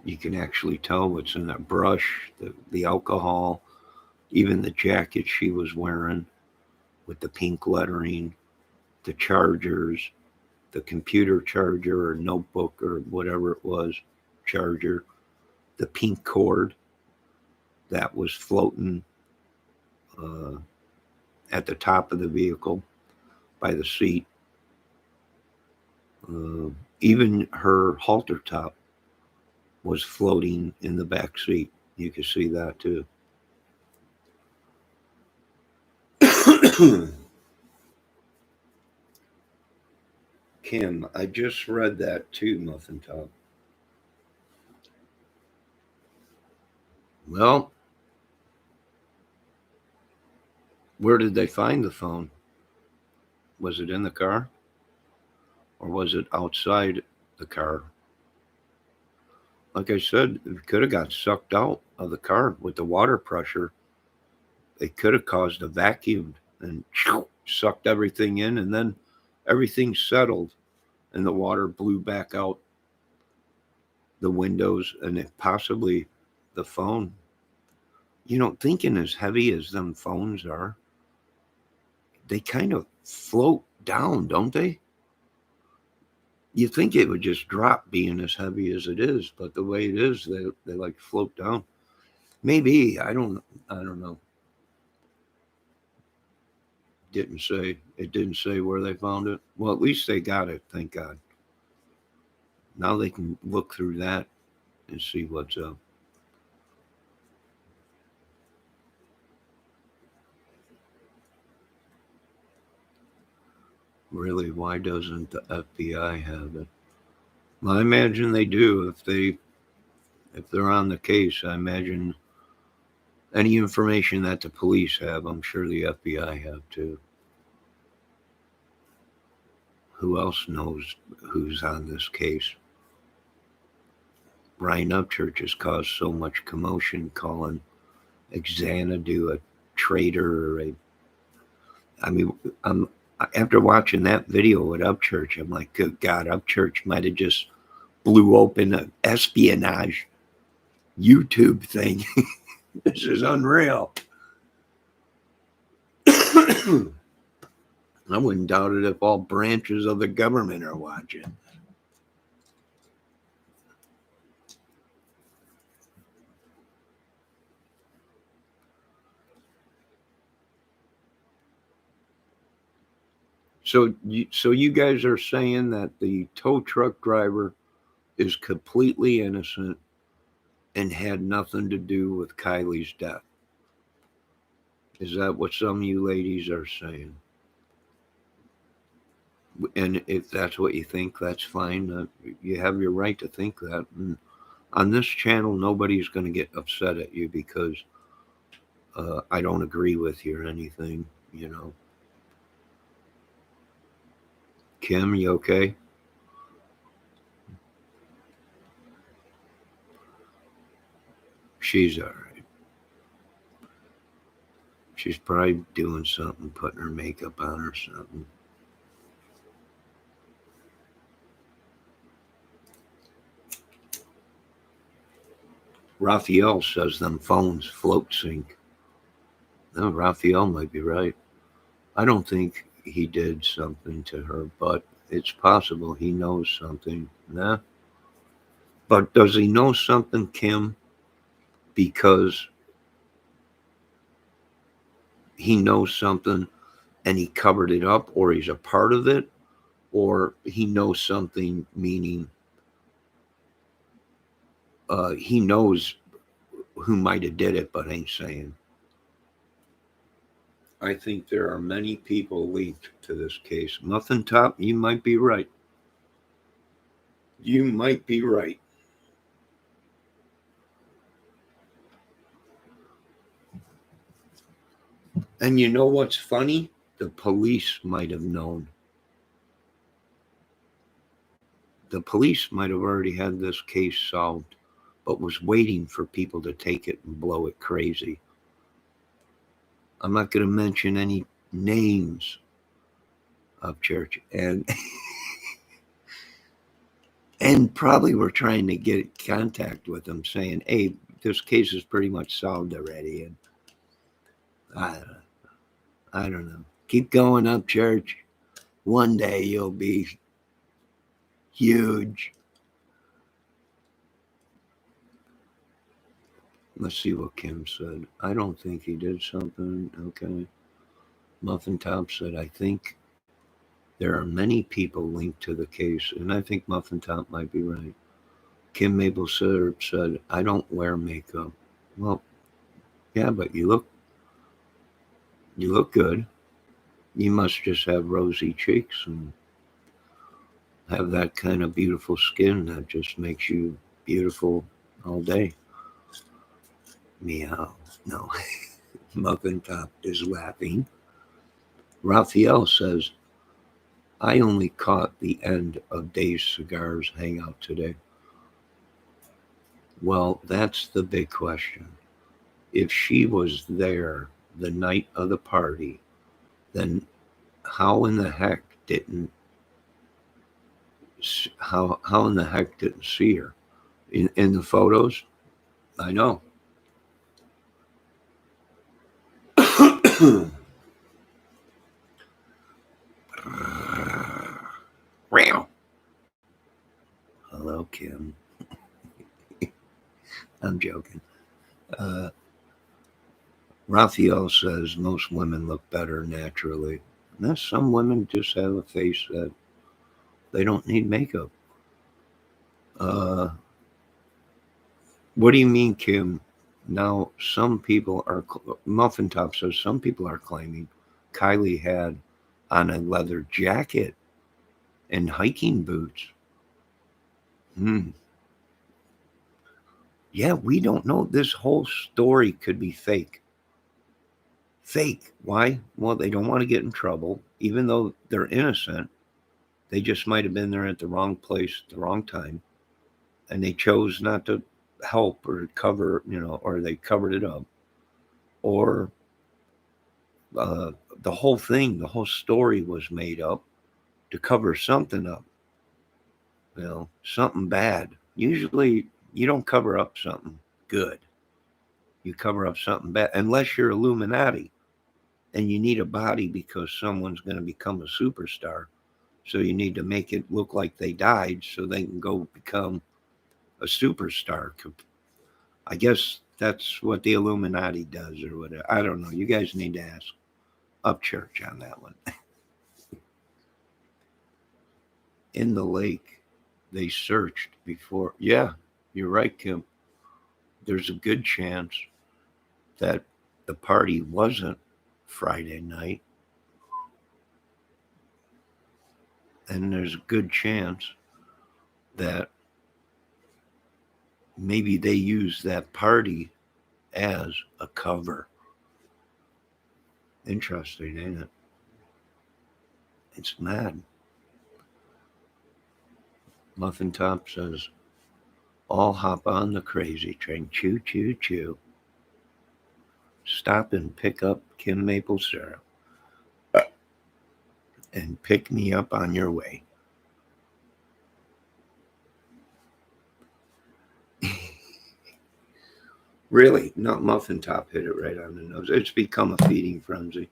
you can actually tell what's in that brush, the alcohol, even the jacket she was wearing with the pink lettering, the chargers, the computer charger or notebook or whatever it was, charger, the pink cord that was floating uh, at the top of the vehicle by the seat. Uh, Even her halter top was floating in the back seat. You could see that too. Kim, I just read that too, Muffin Top. Well, where did they find the phone? Was it in the car or was it outside the car? Like I said, it could have got sucked out of the car with the water pressure. It could have caused a vacuum and sucked everything in, and then everything settled and the water blew back out the windows and it possibly the phone. Thinking as heavy as them phones are, they kind of float down, don't they? You think it would just drop being as heavy as it is, but the way it is, they like float down. Maybe I don't know. Didn't say it didn't say where they found it. Well, at least they got it, thank God. Now they can look through that and see what's up. Really, why doesn't the FBI have it? Well, I imagine they do if they're on the case. I imagine any information that the police have, I'm sure the FBI have too. Who else knows who's on this case? Ryan Upchurch has caused so much commotion calling Xanadu a traitor or a. I mean, I'm after watching that video at Upchurch, I'm like, good God, Upchurch might have just blew open an espionage YouTube thing. This is unreal. I wouldn't doubt it if all branches of the government are watching. So you guys are saying that the tow truck driver is completely innocent and had nothing to do with Kylie's death. Is that what some of you ladies are saying? And if that's what you think, that's fine. You have your right to think that. And on this channel, nobody's going to get upset at you because I don't agree with you or anything. Kim, you okay? She's all right. She's probably doing something, putting her makeup on or something. Raphael says them phones float sink. No, Raphael might be right. I don't think he did something to her, but it's possible he knows something. Nah. But does he know something, Kim, because he knows something and he covered it up, or he's a part of it, or he knows something, meaning He knows who might have did it, but ain't saying. I think there are many people linked to this case. Muffin Top, you might be right. You might be right. And you know what's funny? The police might have known. The police might have already had this case solved, but was waiting for people to take it and blow it crazy. I'm not going to mention any names of church, and probably were trying to get contact with them, saying, "Hey, this case is pretty much solved already." And I, I don't know. Keep going up, church. One day you'll be huge. Let's see what Kim said. I don't think he did something. Okay. Muffin Top said, I think there are many people linked to the case, and I think Muffin Top might be right. Kim Maple Syrup said, I don't wear makeup. Well, yeah, but you look good. You must just have rosy cheeks and have that kind of beautiful skin that just makes you beautiful all day. Meow. No. Muffin Top is laughing. Raphael says, I only caught the end of Dave's Cigars hangout today. Well, that's the big question. If she was there the night of the party, then how in the heck didn't how in the heck didn't see her in the photos? I know. Hello, Kim. I'm joking. Uh, Raphael says most women look better naturally. Now, some women just have a face that they don't need makeup. Uh, what do you mean, Kim? Now, some people are, Muffin Top says some people are claiming Kylie had on a leather jacket and hiking boots. Hmm. Yeah, we don't know. This whole story could be fake. Fake. Why? Well, they don't want to get in trouble, even though they're innocent. They just might have been there at the wrong place at the wrong time, and they chose not to help or cover, or they covered it up, or uh, the whole thing, the whole story was made up to cover something up, something bad. Usually, you don't cover up something good. You cover up something bad, unless you're Illuminati and you need a body because someone's going to become a superstar. So you need to make it look like they died so they can go become a superstar. I guess that's what the Illuminati does or whatever. I don't know. You guys need to ask Upchurch on that one. In the lake, they searched before. Yeah, you're right, Kim. There's a good chance that the party wasn't Friday night. And there's a good chance that maybe they used that party as a cover. Interesting, ain't it? It's mad. Muffin Top says, all hop on the crazy train. Choo, choo, choo. Stop and pick up Kim Maple Syrup and pick me up on your way. Really, not Muffin Top hit it right on the nose. It's become a feeding frenzy.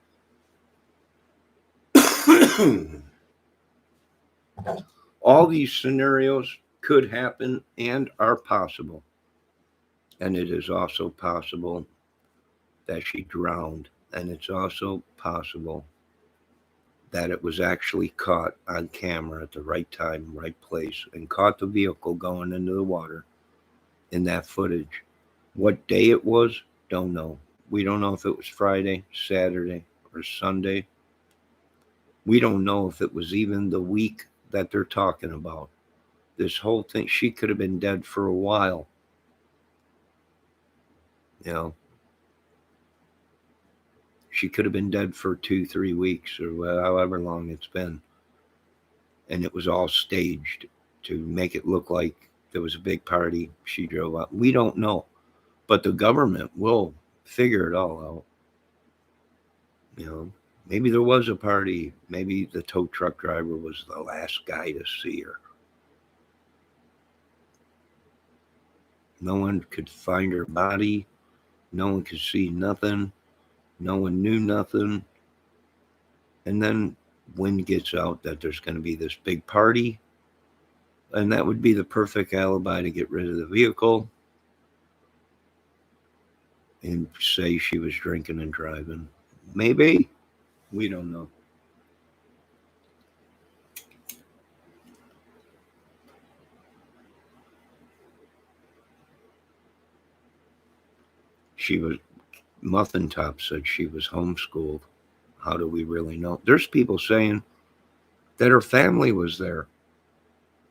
All these scenarios could happen and are possible. And it is also possible that she drowned. And it's also possible that it was actually caught on camera at the right time, right place, and caught the vehicle going into the water in that footage. What day it was, don't know. We don't know if it was Friday, Saturday, or Sunday. We don't know if it was even the week that they're talking about. This whole thing, she could have been dead for a while. You know, she could have been dead for 2, 3 weeks or however long it's been. And it was all staged to make it look like there was a big party. She drove out. We don't know. But the government will figure it all out. You know, maybe there was a party. Maybe the tow truck driver was the last guy to see her. No one could find her body. No one could see nothing. No one knew nothing. And then wind gets out that there's going to be this big party. And that would be the perfect alibi to get rid of the vehicle and say she was drinking and driving. Maybe. We don't know. She was, Muffin Top said she was homeschooled. How do we really know? There's people saying that her family was there.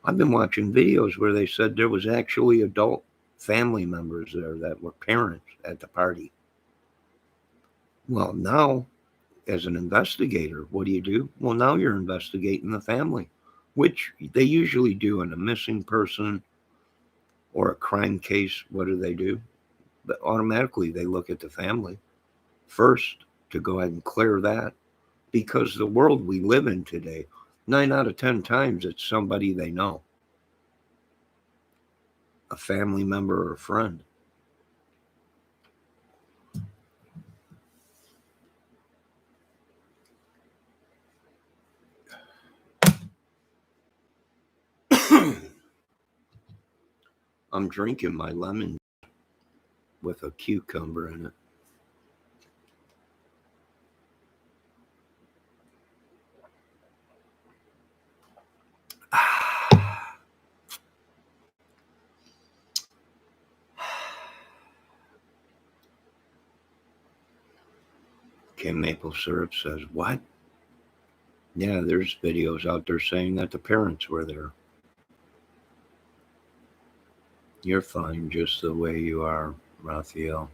I've been watching videos where they said there was actually adult family members there that were parents at the party. Well, now, as an investigator, what do? Well, now you're investigating the family, which they usually do in a missing person or a crime case. What do? But automatically they look at the family first to go ahead and clear that, because the world we live in today, 9 out of 10 times it's somebody they know, a family member or a friend. I'm drinking my lemon with a cucumber in it. Kim Maple Syrup says, what? Yeah, there's videos out there saying that the parents were there. You're fine just the way you are, Raphael.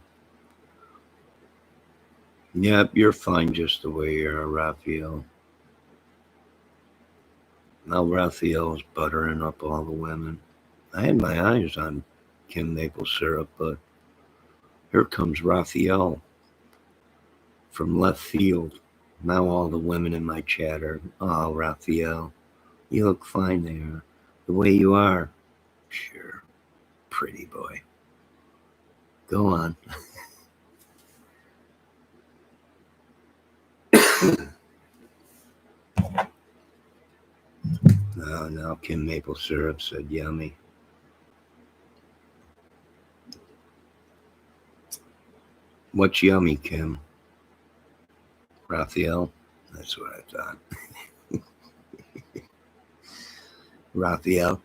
Yep, you're fine just the way you are, Raphael. Now Raphael's buttering up all the women. I had my eyes on Kim Maple Syrup, but here comes Raphael from left field. Now all the women in my chat are, oh, Raphael, you look fine there, the way you are. Sure, pretty boy. Go on. Oh, now Kim Maple Syrup said yummy. What's yummy, Kim? Raphael? That's what I thought. Raphael?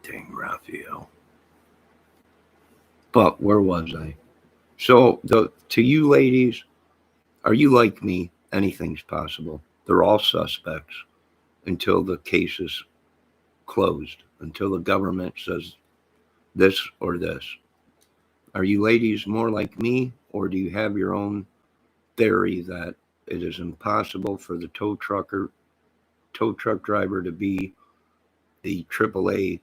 Dang, Raphael. But where was I? So, to you ladies, are you like me? Anything's possible. They're all suspects until the case is closed, until the government says this or this. Are you ladies more like me, or do you have your own theory that it is impossible for the tow truck driver to be the AAA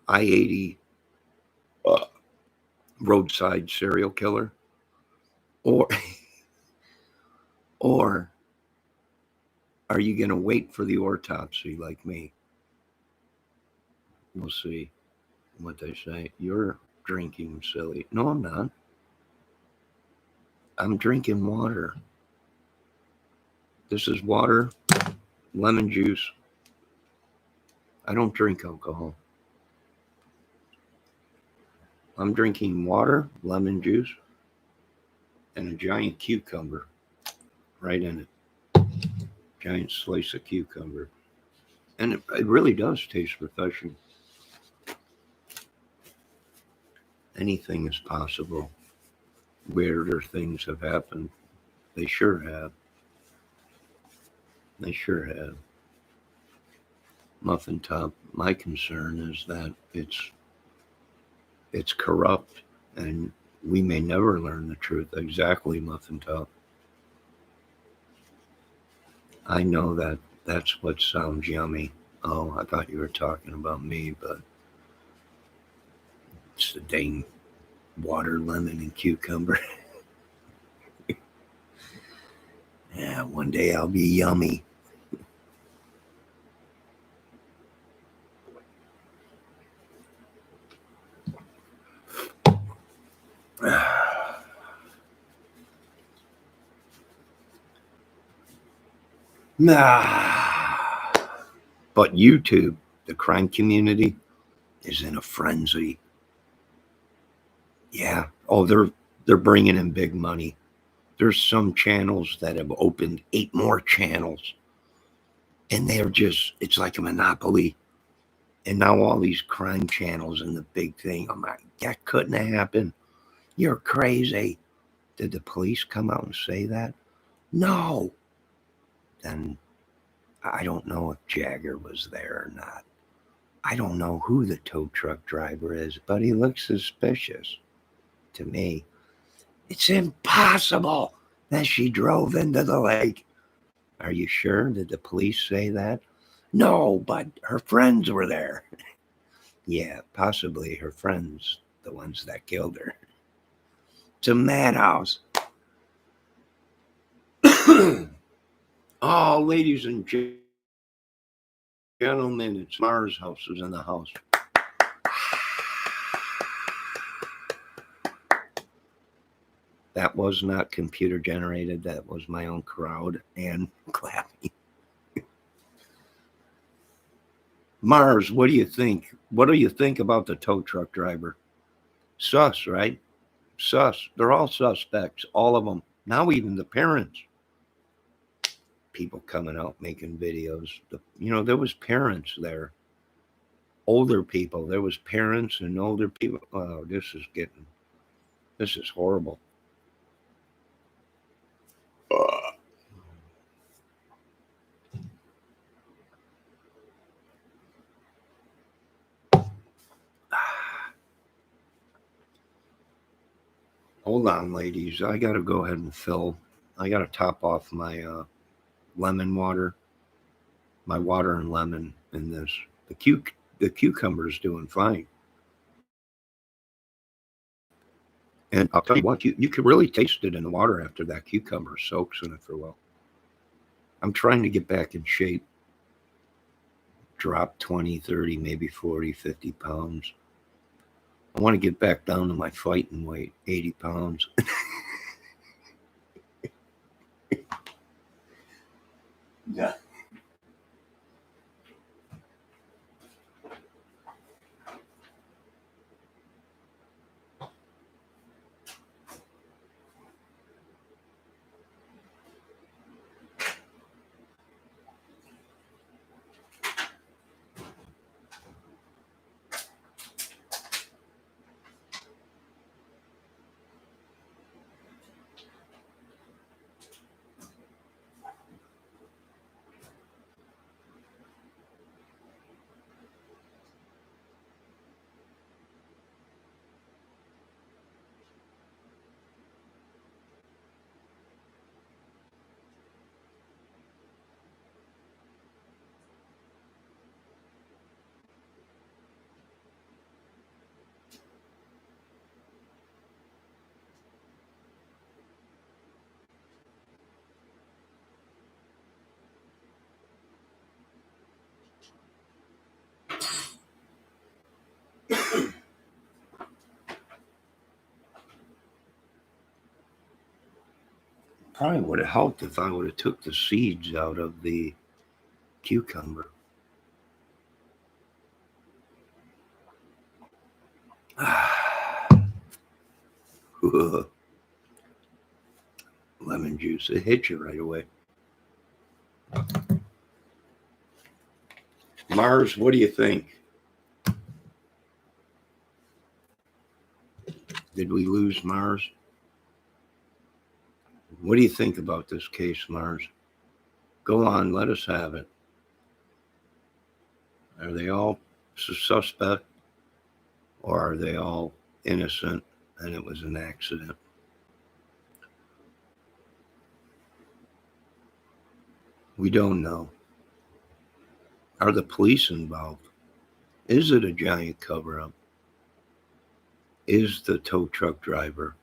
I-80 roadside serial killer? Or or are you going to wait for the autopsy like me? We'll see what they say. You're drinking, silly. No, I'm not. I'm drinking water. This is water, lemon juice. I don't drink alcohol. I'm drinking water, lemon juice, and a giant cucumber right in it. Giant slice of cucumber. And it really does taste refreshing. Anything is possible. Weirder things have happened. They sure have. They sure have. Muffin top. My concern is that it's corrupt, and we may never learn the truth. Exactly, muffin top. I know that that's what sounds yummy. Oh, I thought you were talking about me, but it's the dang water, lemon, and cucumber. Yeah, one day I'll be yummy. Ah. But YouTube, the crime community, is in a frenzy. Yeah. Oh, they're bringing in big money. There's some channels that have opened 8 more channels, and they're just, it's like a monopoly. And now all these crime channels and the big thing, I'm like, that couldn't have happened. You're crazy. Did the police come out and say that? No. Then I don't know if Jagger was there or not. I don't know who the tow truck driver is, but he looks suspicious to me. It's impossible that she drove into the lake. Are you sure? Did the police say that? No, but her friends were there. Yeah, possibly her friends, the ones that killed her. It's a madhouse. Oh, ladies and gentlemen, it's Mars House is in the house. That was not computer generated. That was my own crowd and clapping. Mars, what do you think? What do you think about the tow truck driver? Sus, right? Sus. They're all suspects, all of them. Now even the parents. People coming out making videos. There was parents there. Older people. There was parents and older people. Oh, this is horrible. Hold on, ladies. I got to go ahead and fill. I got to top off my lemon water, my water and lemon in this. The cucumber's doing fine. And I'll tell you what, you can really taste it in the water after that cucumber soaks in it for a while. I'm trying to get back in shape. Drop 20, 30, maybe 40, 50 pounds. I want to get back down to my fighting weight, 80 pounds. Yeah. Probably would have helped if I would have took the seeds out of the cucumber. Lemon juice, it hits you right away. Mars, what do you think? Did we lose Mars? What do you think about this case, Mars? Go on, let us have it. Are they all suspect, or are they all innocent and it was an accident? We don't know. Are the police involved? Is it a giant cover-up? Is the tow truck driver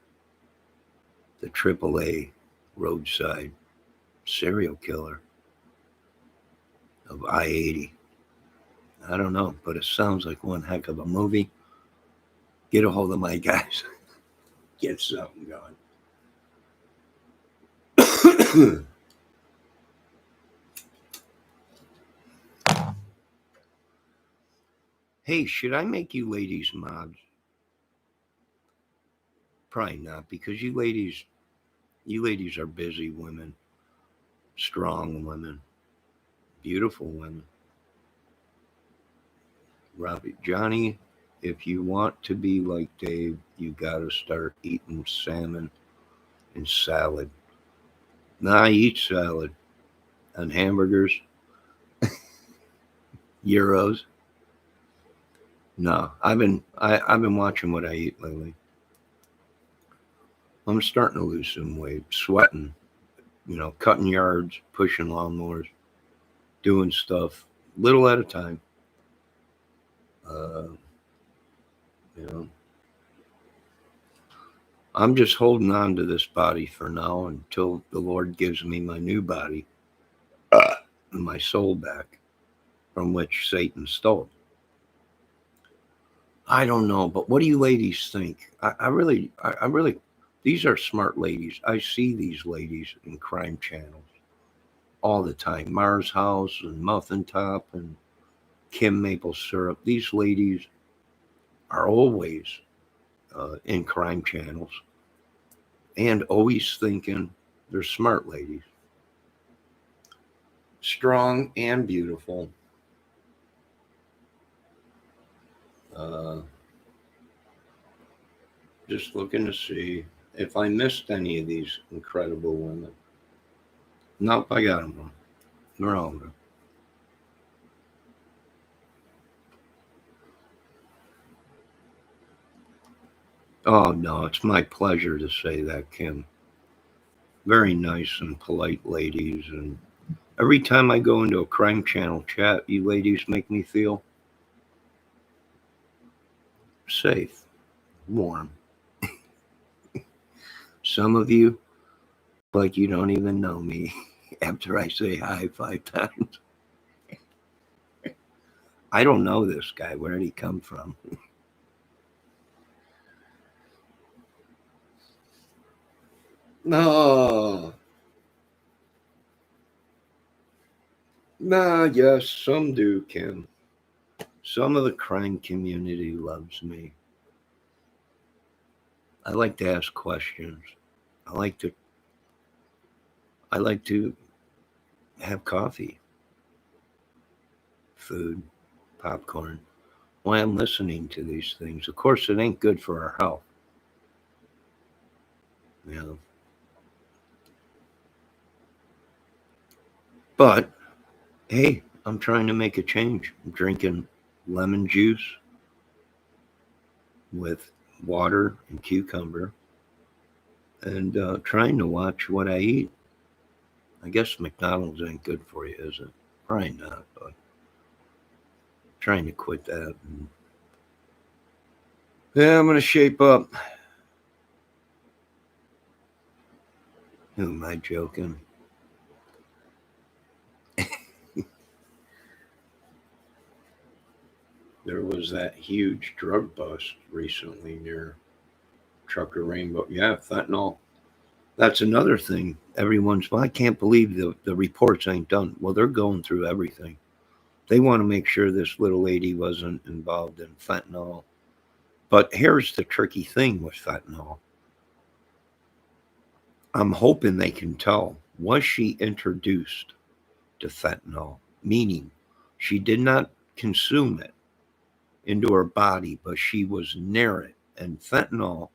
the AAA roadside serial killer of I-80? I don't know, but it sounds like one heck of a movie. Get a hold of my guys. Get something going. Hey, should I make you ladies mods? Probably not, because you ladies are busy women, strong women, beautiful women. Robbie, Johnny, if you want to be like Dave, you gotta start eating salmon and salad. Nah, I eat salad and hamburgers, euros. No, I've been watching what I eat lately. I'm starting to lose some weight, sweating, cutting yards, pushing lawnmowers, doing stuff little at a time. I'm just holding on to this body for now until the Lord gives me my new body, my soul back, from which Satan stole. I don't know, but what do you ladies think? I really, these are smart ladies. I see these ladies in crime channels all the time. Mars House and Muffin Top and Kim Maple Syrup. These ladies are always in crime channels and always thinking they're smart ladies. Strong and beautiful. Just looking to see if I missed any of these incredible women. Nope, I got them. They're all good. Oh, no, it's my pleasure to say that, Kim. Very nice and polite ladies. And every time I go into a crime channel chat, you ladies make me feel safe, warm. Some of you, like you don't even know me after I say hi 5 times. I don't know this guy. Where did he come from? No. Nah, yes, some do, Kim. Some of the crime community loves me. I like to ask questions. I like to have coffee, food, popcorn while I'm listening to these things. Of course, it ain't good for our health. But hey, I'm trying to make a change. I'm drinking lemon juice with water and cucumber and trying to watch what I eat. I guess McDonald's ain't good for you, is it? Probably not, but trying to quit that. And yeah, I'm going to shape up. Who am I joking? There was that huge drug bust recently near Trucker Rainbow. Yeah, fentanyl. That's another thing. Well, I can't believe the reports ain't done. Well, they're going through everything. They want to make sure this little lady wasn't involved in fentanyl. But here's the tricky thing with fentanyl. I'm hoping they can tell. Was she introduced to fentanyl? Meaning, she did not consume it into her body, but she was near it. And fentanyl,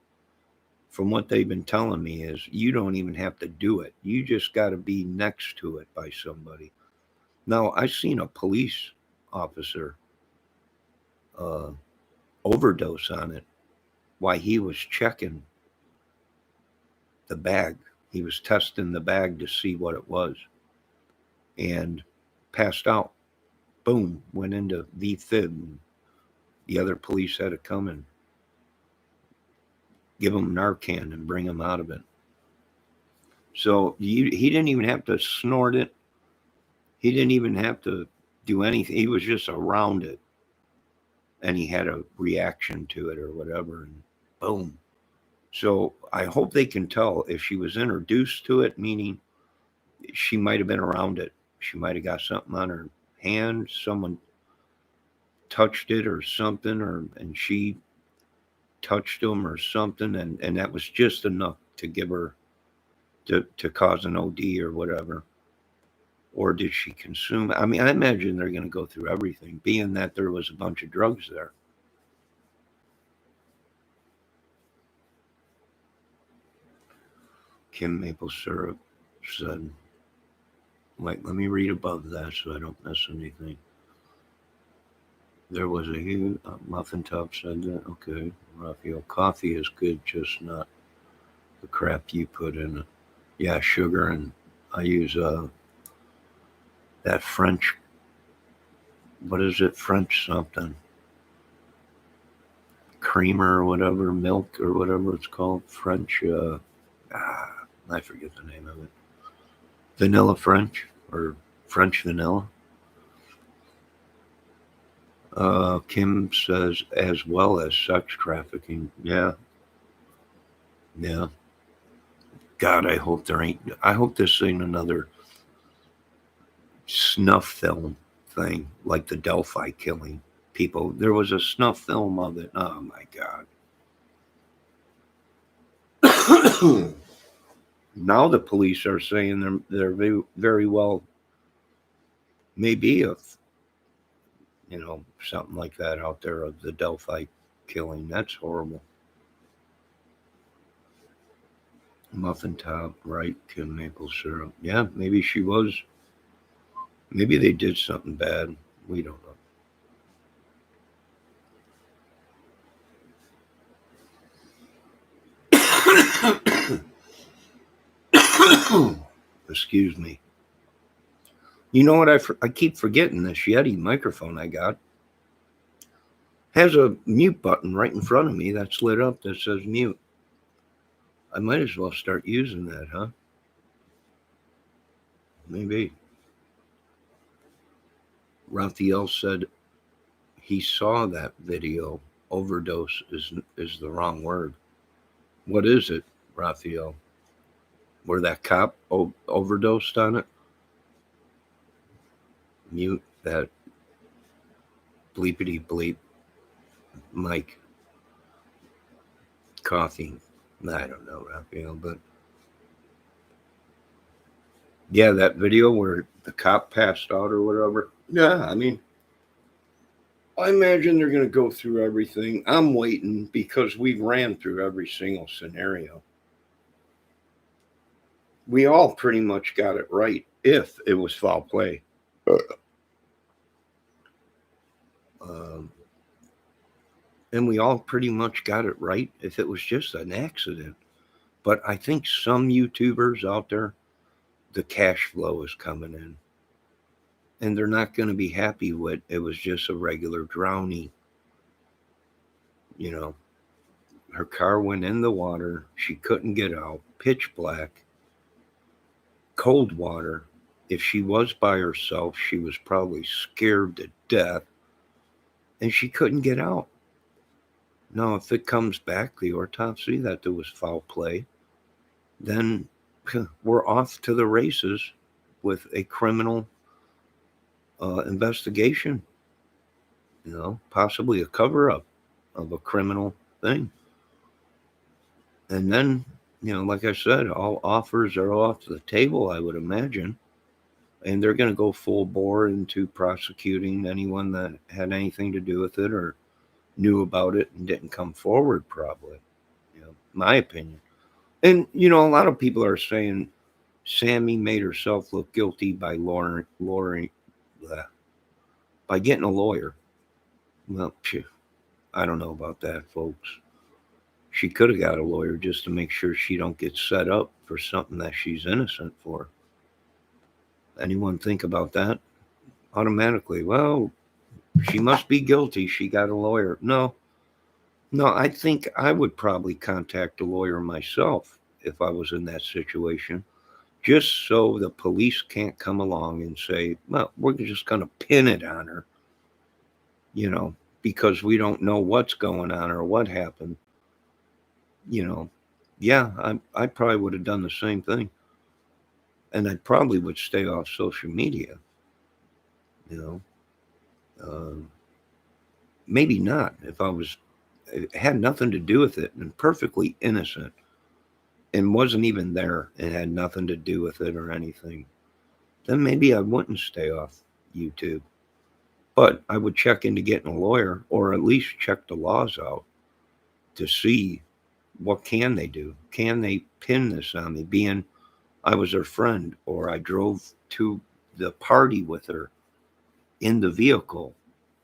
from what they've been telling me, is you don't even have to do it. You just got to be next to it by somebody. Now, I seen a police officer uh, overdose on it while he was checking the bag. He was testing the bag to see what it was and passed out. Boom, went into V-fib. The other police had to come and give him Narcan and bring him out of it. So he didn't even have to snort it. He didn't even have to do anything. He was just around it, and he had a reaction to it or whatever, and boom. So I hope they can tell if she was introduced to it, meaning she might have been around it. She might have got something on her hand. Someone touched it or something, or and she touched him or something, and that was just enough to give her to cause an OD or whatever. Or did she consume? I mean, I imagine they're going to go through everything, being that there was a bunch of drugs there. Kim Maple Syrup said, wait, let me read above that so I don't miss anything. There was a huge muffin top said that. Okay, Raphael, coffee is good, just not the crap you put in it. Yeah, sugar, and I use that French. What is it? French something creamer or whatever, milk or whatever it's called. French. I forget the name of it. Vanilla French or French vanilla. Kim says as well as sex trafficking. Yeah, yeah. God, I hope there ain't. I hope this ain't another snuff film thing like the Delphi killing people. There was a snuff film of it. Oh my God. Now the police are saying they're very, very well maybe a something like that out there of the Delphi killing. That's horrible. Muffin top, right? Kim maple syrup. Yeah, maybe she was. Maybe they did something bad. We don't know. Excuse me. You know what? I keep forgetting this Yeti microphone I got has a mute button right in front of me that's lit up that says mute. I might as well start using that, huh? Maybe. Raphael said he saw that video. Overdose is the wrong word. What is it, Raphael? Where that cop overdosed on it? Mute that bleepity bleep mic coughing. I don't know, Raphael, but yeah, that video where the cop passed out or whatever. Yeah, I mean, I imagine they're going to go through everything. I'm waiting because we ran through every single scenario. We all pretty much got it right if it was foul play. Um, and we all pretty much got it right if it was just an accident. But I think some YouTubers out there, the cash flow is coming in. And they're not going to be happy with it was just a regular drowning. You know, her car went in the water. She couldn't get out. Pitch black. Cold water. If she was by herself, she was probably scared to death. And she couldn't get out. Now, if it comes back, the autopsy, that there was foul play, then we're off to the races with a criminal investigation, possibly a cover up of a criminal thing. And then, like I said, all offers are off the table, I would imagine. And they're going to go full bore into prosecuting anyone that had anything to do with it or knew about it and didn't come forward, probably. My opinion. And, a lot of people are saying Sammy made herself look guilty by by getting a lawyer. Well, phew, I don't know about that, folks. She could have got a lawyer just to make sure she don't get set up for something that she's innocent for. Anyone think about that? Automatically, well, she must be guilty. She got a lawyer. No, no, I think I would probably contact a lawyer myself if I was in that situation, just so the police can't come along and say, well, we're just going to pin it on her, you know, because we don't know what's going on or what happened. you know, yeah, I probably would have done the same thing, and I probably would stay off social media. You know, um, maybe not if I was it had nothing to do with it and perfectly innocent and wasn't even there and had nothing to do with it or anything. Then maybe I wouldn't stay off YouTube, but I would check into getting a lawyer or at least check the laws out to see what can they do. Can they pin this on me, being I was her friend, or I drove to the party with her in the vehicle,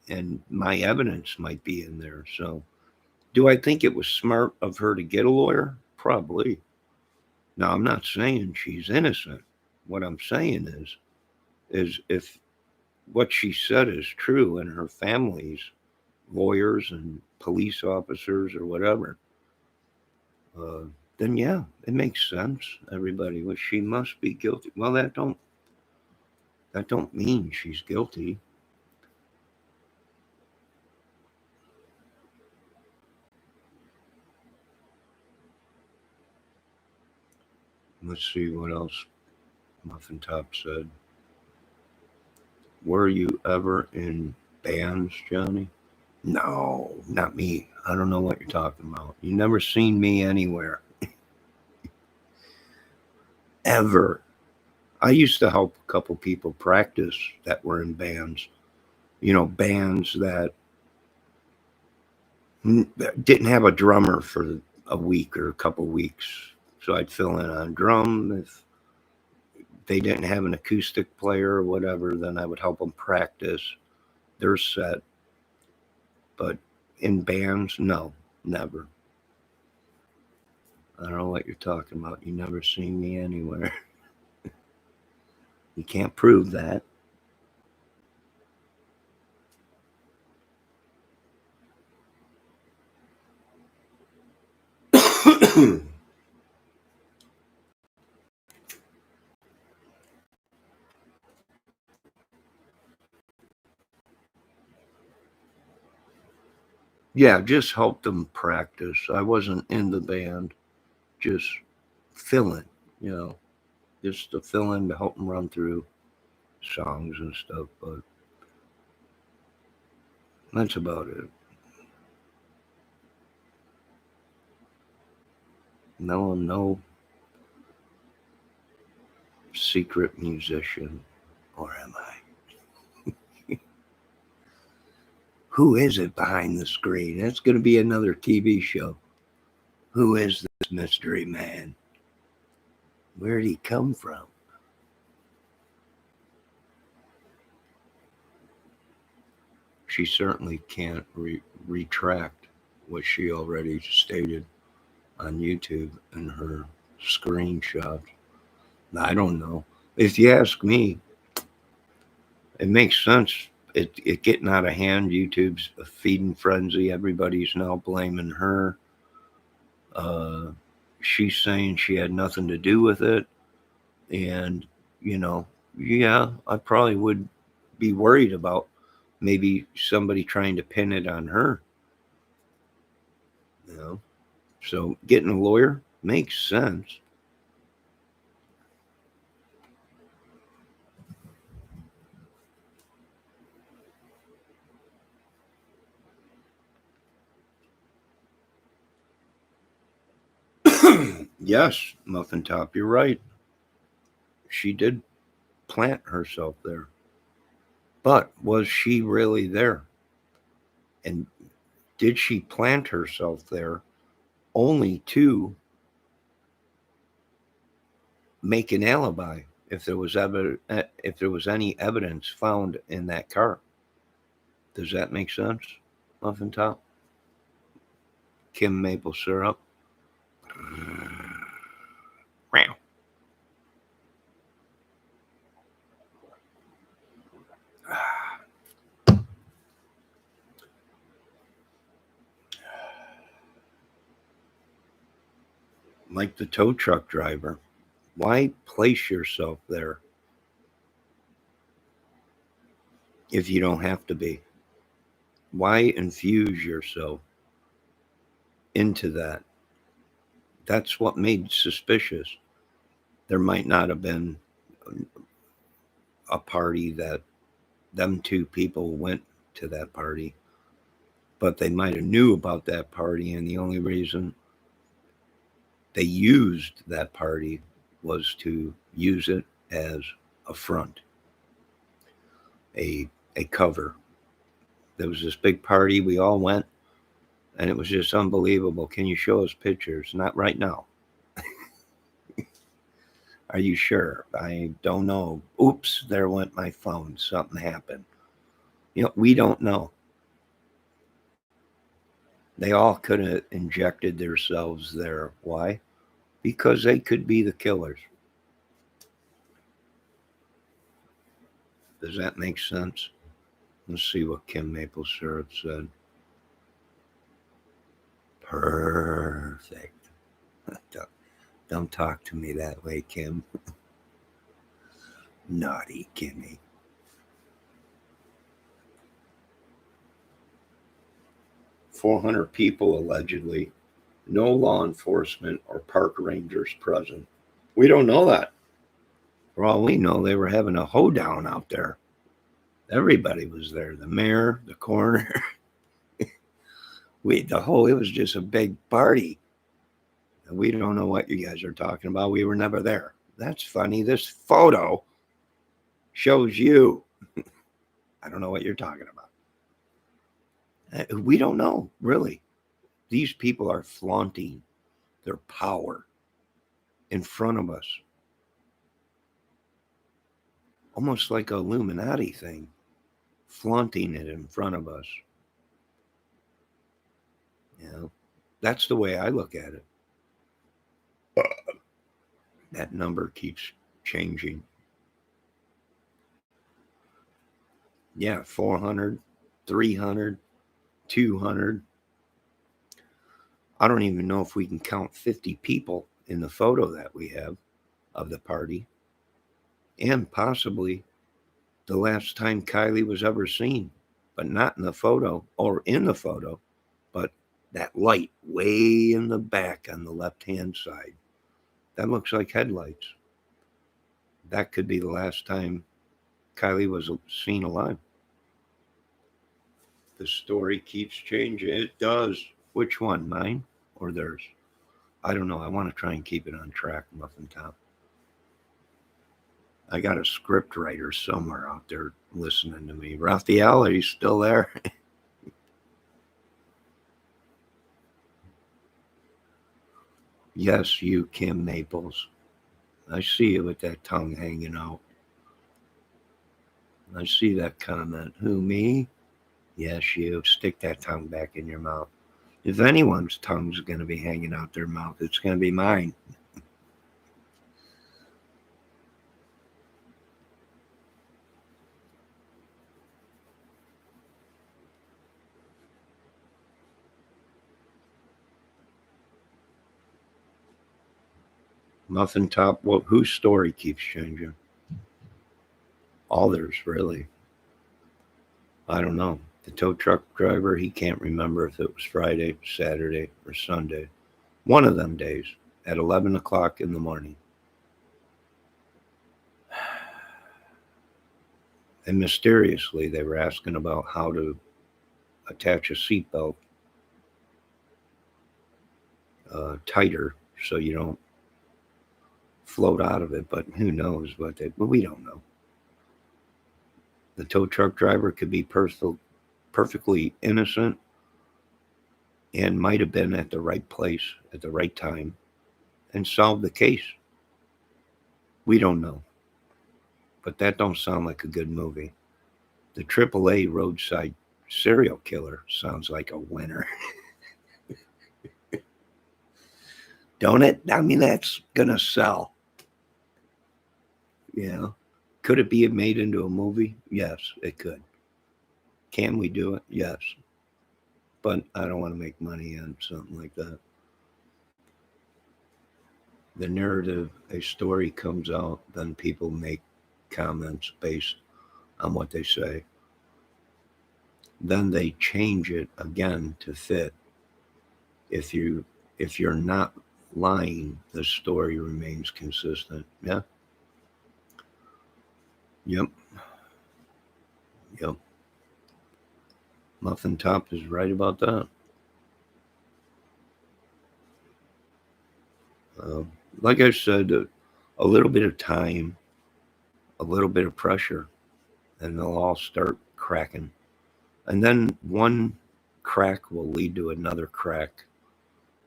and my evidence might be in there. So, do I think it was smart of her to get a lawyer? Probably. Now, I'm not saying she's innocent. What I'm saying is if what she said is true and her family's lawyers and police officers or whatever, uh, then yeah, it makes sense. Everybody, well, she must be guilty. Well, that don't mean she's guilty. Let's see what else Muffin Top said. Were you ever in bands, Johnny? No, not me. I don't know what you're talking about. You never seen me anywhere. Ever. I used to help a couple people practice that were in bands. Bands that didn't have a drummer for a week or a couple weeks. So I'd fill in on drum. If they didn't have an acoustic player or whatever, then I would help them practice their set. But in bands, no, never. I don't know what you're talking about. You never seen me anywhere. You can't prove that. Yeah, just help them practice. I wasn't in the band, just filling, you know, just to fill in to help them run through songs and stuff. But that's about it. No, I'm no secret musician, or am I? Who is it behind the screen? That's going to be another TV show. Who is this mystery man? Where did he come from? She certainly can't retract what she already stated on YouTube in her screenshot. I don't know. If you ask me, it makes sense. It getting out of hand. YouTube's a feeding frenzy. Everybody's now blaming her. Uh, she's saying she had nothing to do with it, and you know, yeah, I probably would be worried about maybe somebody trying to pin it on her. You know, so getting a lawyer makes sense. Yes, Muffin Top, you're right. She did plant herself there. But was she really there? And did she plant herself there only to make an alibi if there was if there was any evidence found in that car? Does that make sense, Muffin Top? Kim maple syrup. Like the tow truck driver. Why place yourself there if you don't have to be? Why infuse yourself into that? That's what made suspicious. There might not have been a party that them two people went to that party, but they might have knew about that party, and the only reason they used that party was to use it as a front, a cover. There was this big party, we all went, and it was just unbelievable. Can you show us pictures? Not right now. Are you sure? I don't know. Oops, there went my phone. Something happened. We don't know. They all could have injected themselves there. Why? Because they could be the killers. Does that make sense? Let's see what Kim Maple Syrup said. Perfect. Don't talk to me that way, Kim. Naughty Kimmy. "400 people allegedly. No law enforcement or park rangers present." We don't know that. For all we know, they were having a hoedown out there. Everybody was there. The mayor, the coroner. It was just a big party. We don't know what you guys are talking about. We were never there. That's funny. This photo shows you. I don't know what you're talking about. We don't know, really. These people are flaunting their power in front of us. Almost like a Illuminati thing, flaunting it in front of us. That's the way I look at it. That number keeps changing. Yeah, 400, 300, 200. I don't even know if we can count 50 people in the photo that we have of the party. And possibly the last time Kylie was ever seen, but not in the photo or in the photo, but that light way in the back on the left-hand side. That looks like headlights. That could be the last time Kylie was seen alive. The story keeps changing. It does. Which one, mine or theirs? I don't know. I want to try and keep it on track, Muffin Top. I got a script writer somewhere out there listening to me. Raphael, are you still there? Yes, you, Kim Maples. I see you with that tongue hanging out. I see that comment. Who, me? Yes, you. Stick that tongue back in your mouth. If anyone's tongue's going to be hanging out their mouth, it's going to be mine. Muffin Top, whose story keeps changing? All theirs, really. I don't know. The tow truck driver, he can't remember if it was Friday, Saturday, or Sunday. One of them days at 11 o'clock in the morning. And mysteriously, they were asking about how to attach a seatbelt tighter so you don't float out of it, but who knows what they, but we don't know. The tow truck driver could be perfectly innocent and might have been at the right place at the right time and solved the case. We don't know. But that don't sound like a good movie. The AAA roadside serial killer sounds like a winner. Don't it? I mean, that's going to sell. Yeah. Could it be made into a movie? Yes, it could. Can we do it? Yes. But I don't want to make money on something like that. The narrative, a story comes out, then people make comments based on what they say. Then they change it again to fit. If you're not lying, the story remains consistent. Yeah. Yep. Yep. Muffin Top is right about that. Uh, like I said, a little bit of time, a little bit of pressure, and they'll all start cracking. And then one crack will lead to another crack,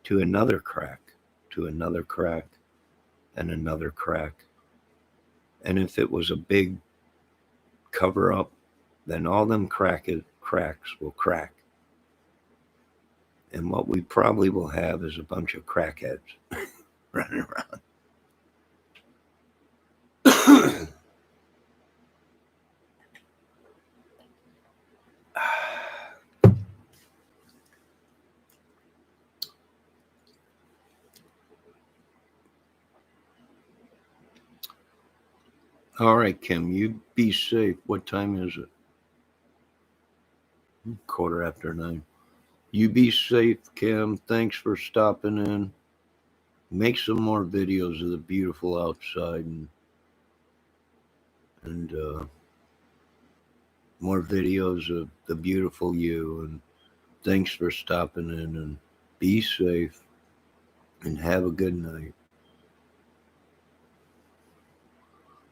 to another crack, to another crack, and another crack. And if it was a big cover up, then all them cracks will crack. And what we probably will have is a bunch of crackheads running around. All right, Kim, you be safe. What time is it? 9:15. You be safe, Kim. Thanks for stopping in. Make some more videos of the beautiful outside and more videos of the beautiful you. And thanks for stopping in and be safe and have a good night.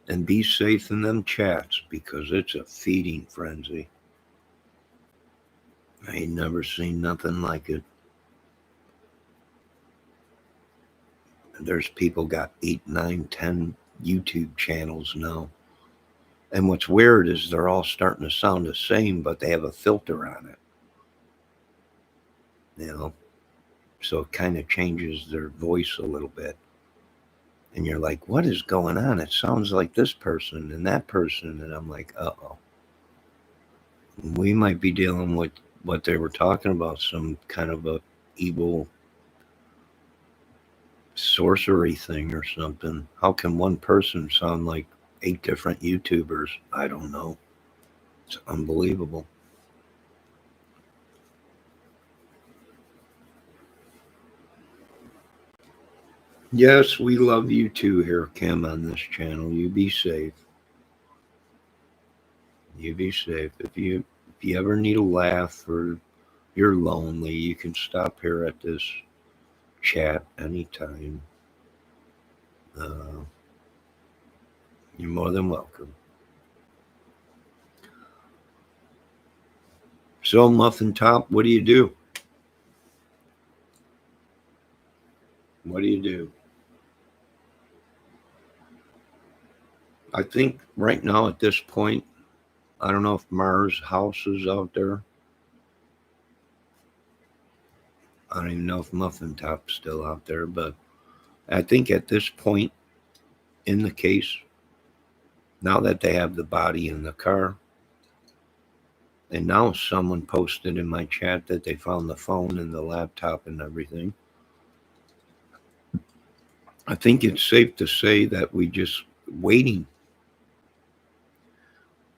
And be safe in them chats because it's a feeding frenzy. I ain't never seen nothing like it. There's people got 8, 9, 10 YouTube channels now. And what's weird is they're all starting to sound the same, but they have a filter on it. You know? So it kind of changes their voice a little bit. And you're like, what is going on? It sounds like this person and that person. And I'm like, uh-oh. We might be dealing with what they were talking about, some kind of a evil sorcery thing or something. How can one person sound like 8 different YouTubers? I don't know. It's unbelievable. Yes, we love you too here, Kim, on this channel. You be safe. You be safe. If you ever need a laugh or you're lonely, you can stop here at this chat anytime. Uh, you're more than welcome. So, Muffin Top, what do you do? What do you do? I think right now at this point, I don't know if Mars House is out there. I don't even know if Muffin Top's still out there, but I think at this point in the case, now that they have the body in the car, and now someone posted in my chat that they found the phone and the laptop and everything. I think it's safe to say that we just waiting.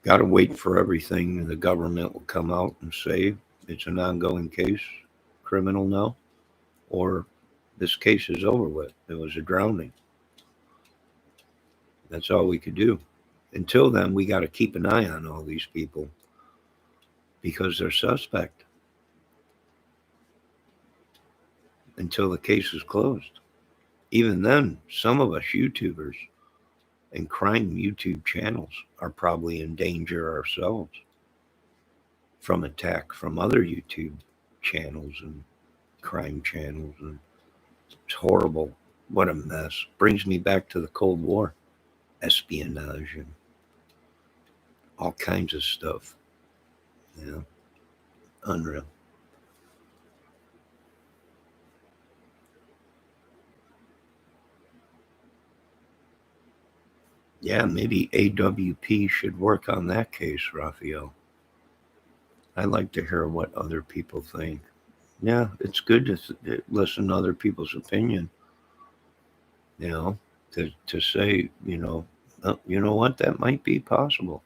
Got to wait for everything, and the government will come out and say it's an ongoing case, criminal now, or this case is over with. It was a drowning. That's all we could do. Until then, we got to keep an eye on all these people because they're suspect until the case is closed. Even then, some of us YouTubers and crime YouTube channels are probably in danger ourselves from attack from other YouTube channels and crime channels. And it's horrible. What a mess. Brings me back to the Cold War, espionage and all kinds of stuff. Yeah, unreal. Yeah, maybe AWP should work on that case, Raphael. I like to hear what other people think. Yeah, it's good to listen to other people's opinion, you know, to say, oh, you know what, that might be possible.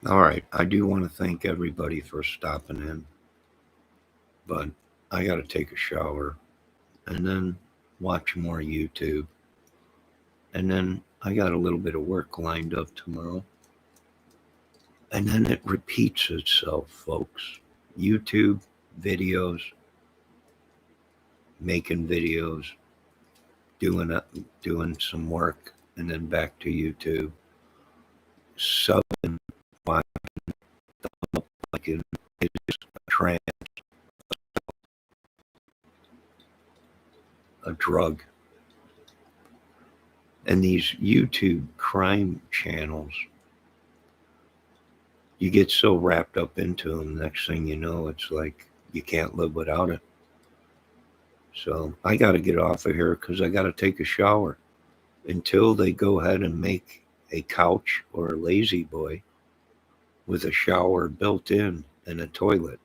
All right, I do want to thank everybody for stopping in, but I got to take a shower and then watch more YouTube. And then I got a little bit of work lined up tomorrow. And then it repeats itself, folks. YouTube videos, making videos, doing some work, and then back to YouTube. Subbing, watching, like it's a trance, a drug. And these YouTube crime channels, you get so wrapped up into them. Next thing you know, it's like you can't live without it. So I got to get off of here because I got to take a shower. Until they go ahead and make a couch or a lazy boy with a shower built in and a toilet,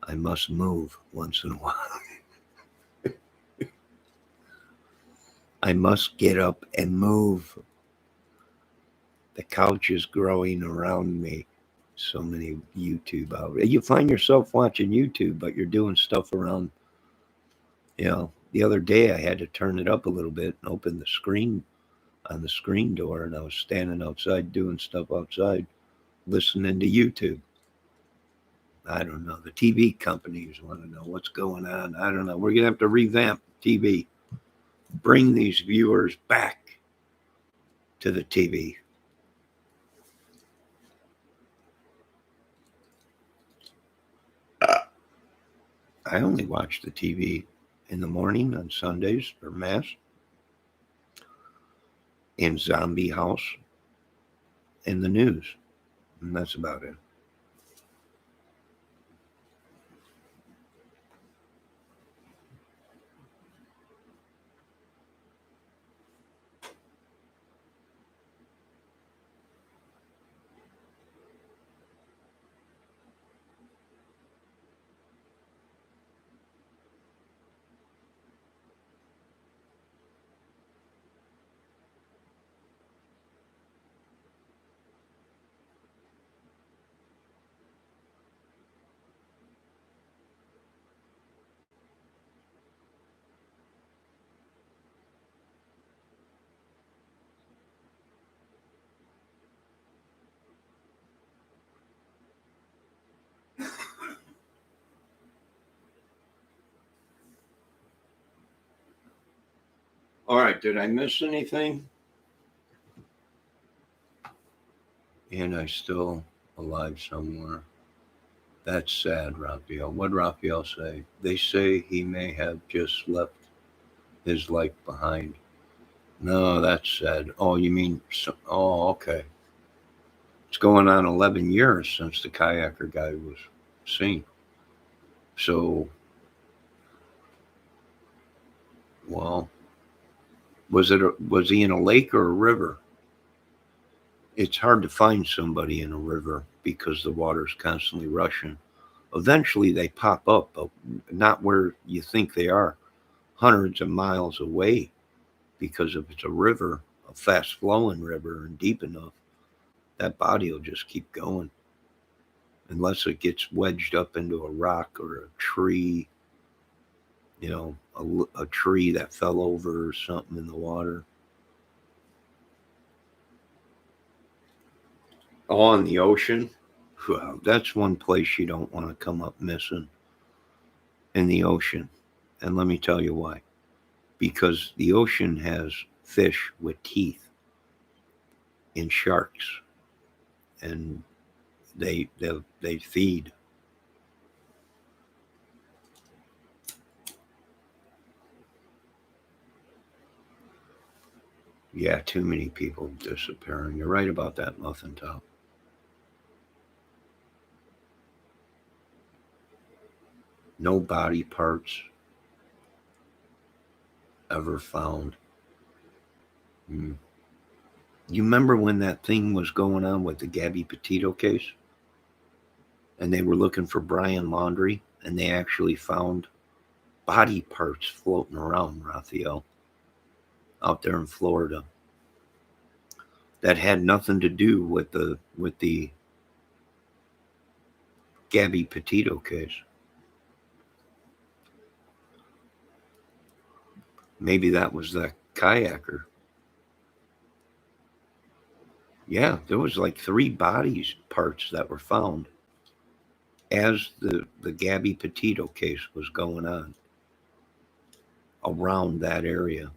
I must move once in a while. I must get up and move. The couch is growing around me. So many YouTube out. You find yourself watching YouTube, but you're doing stuff around. The other day I had to turn it up a little bit and open the screen on the screen door, and I was standing outside doing stuff outside, listening to YouTube. I don't know. The TV companies want to know what's going on. I don't know. We're going to have to revamp TV, bring these viewers back to the TV. I only watch the TV in the morning on Sundays for Mass and Zombie House and the news. And that's about it. All right. Did I miss anything? And I still alive somewhere. That's sad, Raphael. What'd Raphael say? They say he may have just left his life behind. No, that's sad. Oh, you mean, oh, okay. It's going on 11 years since the kayaker guy was seen. So, well, was he in a lake or a river? It's hard to find somebody in a river because the water's constantly rushing. Eventually they pop up, but not where you think they are, hundreds of miles away, because if it's a river, a fast flowing river and deep enough, that body will just keep going. unless it gets wedged up into a rock or a tree, a tree that fell over or something in the water. Oh, in the ocean? Well, that's one place you don't want to come up missing, in the ocean. And let me tell you why. Because the ocean has fish with teeth and sharks, and they feed. Yeah, too many people disappearing. You're right about that, Muffin Top. No body parts ever found. Mm. You remember when that thing was going on with the Gabby Petito case? And they were looking for Brian Laundrie, and they actually found body parts floating around, Raphael, out there in Florida. That had nothing to do with the Gabby Petito case. Maybe that was that kayaker. Yeah, there was like three bodies parts that were found as the Gabby Petito case was going on around that area.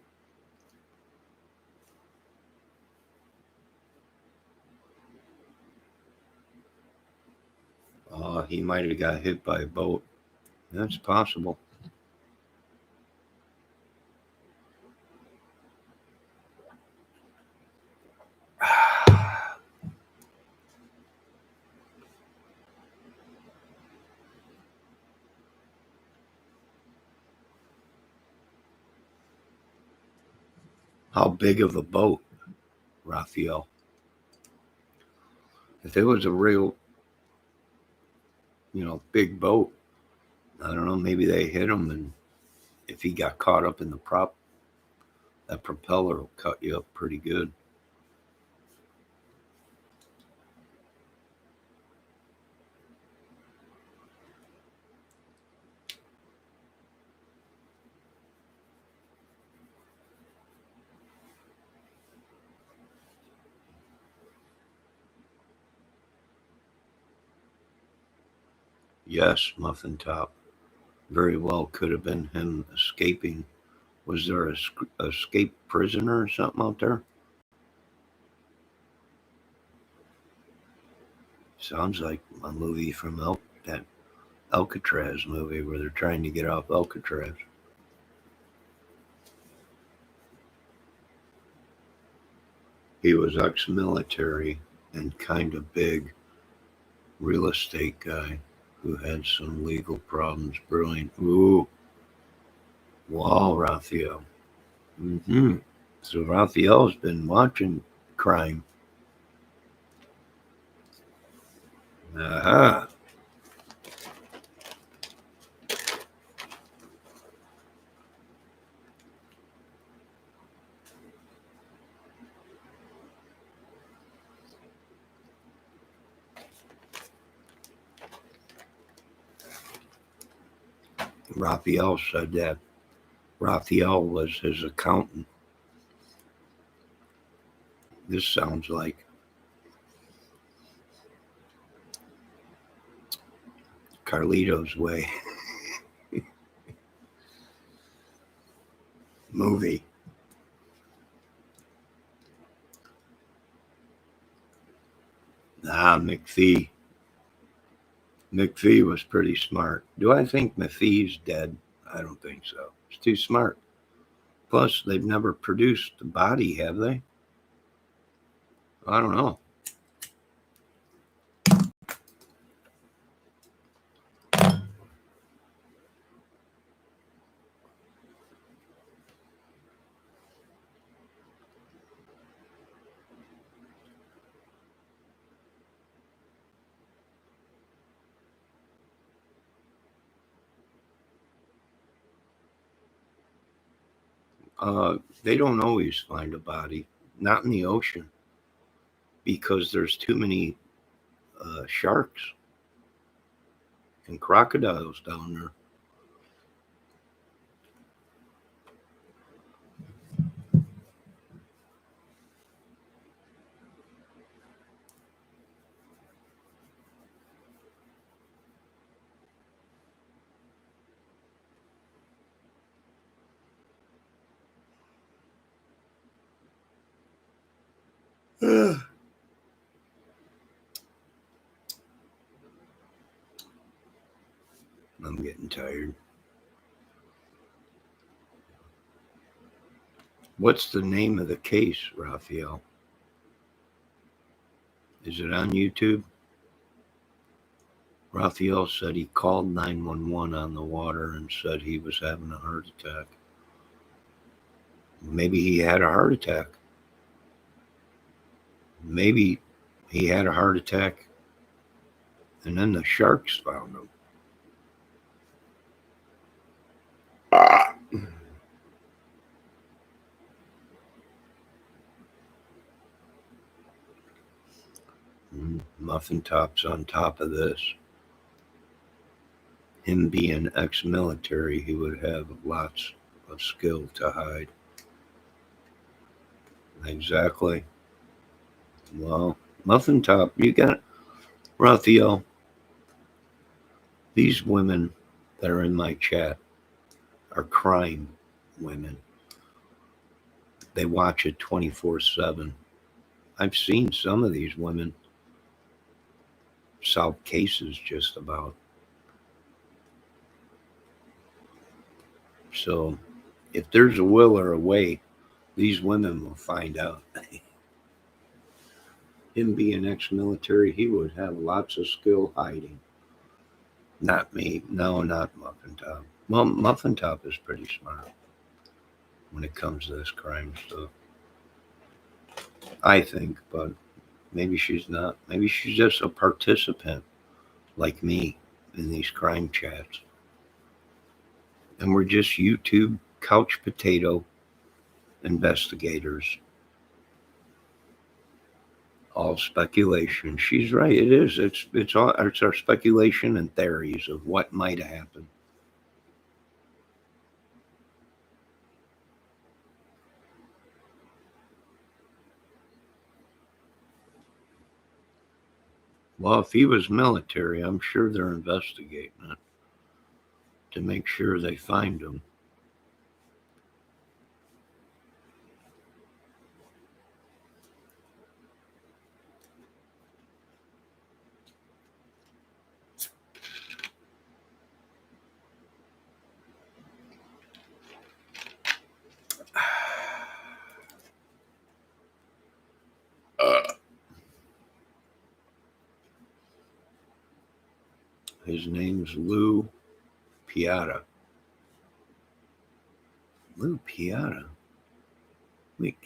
He might have got hit by a boat. That's possible. How big of a boat, Raphael? If it was a real, big boat, I don't know, maybe they hit him, and if he got caught up in the prop, that propeller will cut you up pretty good. Yes, Muffin Top. Very well could have been him escaping. Was there a escaped prisoner or something out there? Sounds like a movie from that Alcatraz movie where they're trying to get off Alcatraz. He was ex-military and kind of big real estate guy who had some legal problems brewing. Ooh, wow, Raphael. So Raphael's been watching crime. Aha. Raphael said that Raphael was his accountant. This sounds like Carlito's Way movie. Ah, McPhee. McPhee was pretty smart. Do I think McPhee's dead? I don't think so. He's too smart. Plus, they've never produced the body, have they? I don't know. They don't always find a body, not in the ocean, because there's too many sharks. and crocodiles down there. I'm getting tired. What's the name of the case, Raphael? Is it on YouTube? Raphael said he called 911 on the water and said he was having a heart attack. Maybe he had a heart attack. Maybe he had a heart attack and then the sharks found him. Muffin Top's on top of this. Him being ex-military, he would have lots of skill to hide. Exactly. Well, Muffin Top, you got Raphael. These women that are in my chat are crime women. They watch it 24/7. I've seen some of these women solve cases just about. So if there's a will or a way, these women will find out. Him being ex-military, he would have lots of skill hiding. Not me. No, not Muffin Top. Well, Muffin Top is pretty smart when it comes to this crime stuff. I think, but maybe she's not. Maybe she's just a participant like me in these crime chats. And we're just YouTube couch potato investigators. All speculation. She's right. It is. It's our speculation and theories of what might have happened. Well, if he was military, I'm sure they're investigating it to make sure they find him. His name's Lou Piata. Lou Piata? Wait.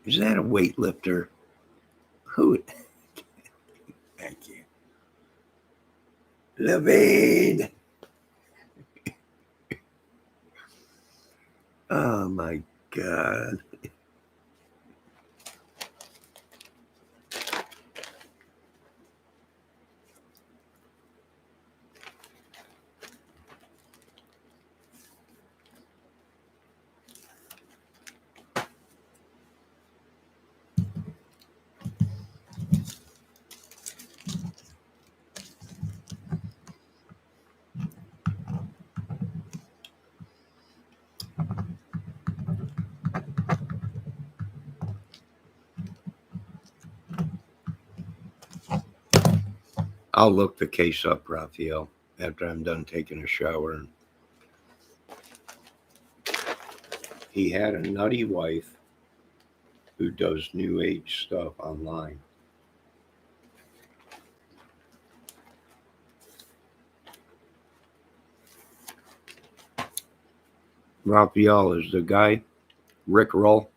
Is that a weightlifter? Who? Thank you. Levine! Oh my God. I'll look the case up, Raphael, after I'm done taking a shower. He had a nutty wife who does new age stuff online. Raphael is the guy, Rick Roll.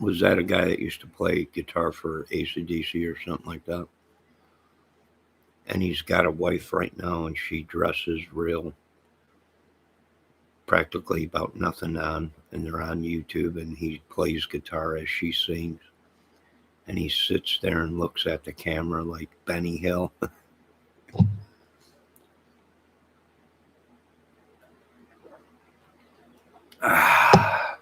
Was that a guy that used to play guitar for AC/DC or something like that? And he's got a wife right now, and she dresses real, practically about nothing on, and they're on YouTube, and he plays guitar as she sings. And he sits there and looks at the camera like Benny Hill. Ah.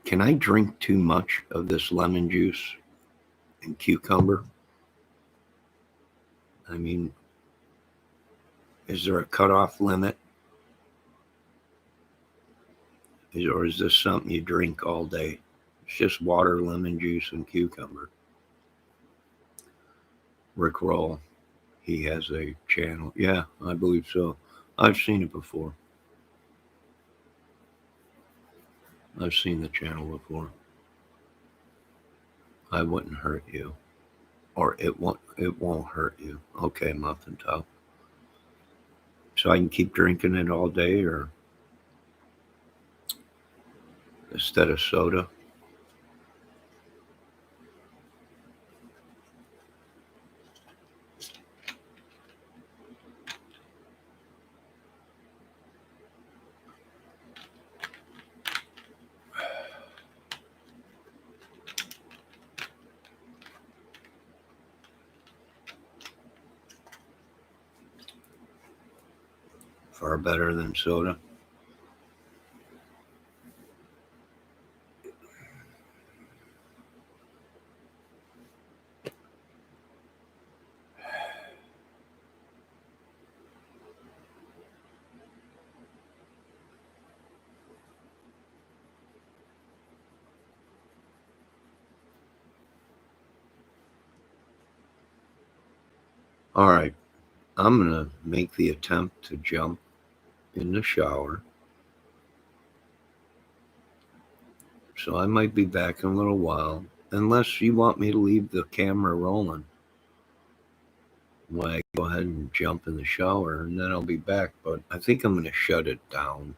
Can I drink too much of this lemon juice and cucumber? I mean, is there a cutoff limit? Or is this something you drink all day? It's just water, lemon juice, and cucumber. Rick Roll, he has a channel. Yeah, I believe so. I've seen it before. I've seen the channel before. I wouldn't hurt you. Or it won't hurt you. Okay, Muffin Top. So I can keep drinking it all day or instead of soda? Far better than soda. All right, I'm going to make the attempt to jump in the shower. So I might be back in a little while, unless you want me to leave the camera rolling while I go ahead and jump in the shower, and then I'll be back. But I think I'm going to shut it down.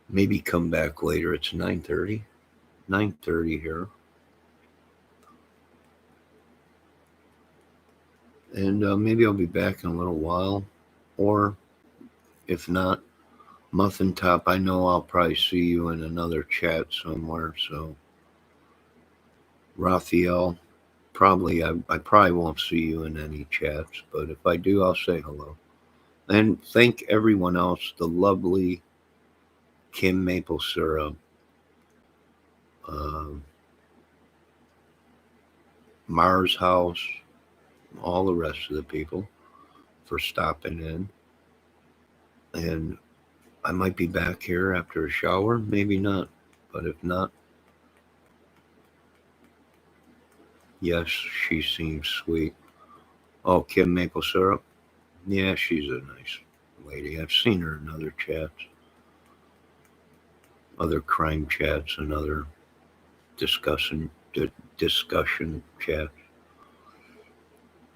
Maybe come back later. It's 9:30. 9:30 here. And maybe I'll be back in a little while. Or if not, Muffin Top, I know I'll probably see you in another chat somewhere. So, Raphael, I probably won't see you in any chats, but if I do, I'll say hello. And thank everyone else, the lovely Kim Maple Syrup, um, Mars House, all the rest of the people for stopping in. And I might be back here after a shower, maybe not. But if not, yes, she seems sweet. Oh, Kim Maple Syrup? Yeah, she's a nice lady. I've seen her in other chats, other crime chats, and other discussion discussion chats.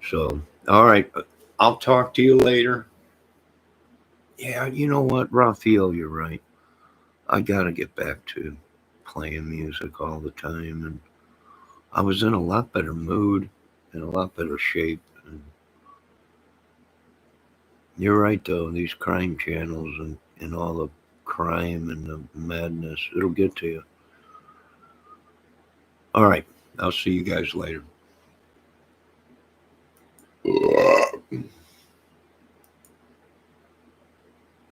So, all right, I'll talk to you later. Yeah, you know what, Raphael, you're right. I gotta get back to playing music all the time, and I was in a lot better mood, in a lot better shape. And you're right, though. These crime channels and all the crime and the madness, it'll get to you. All right, I'll see you guys later.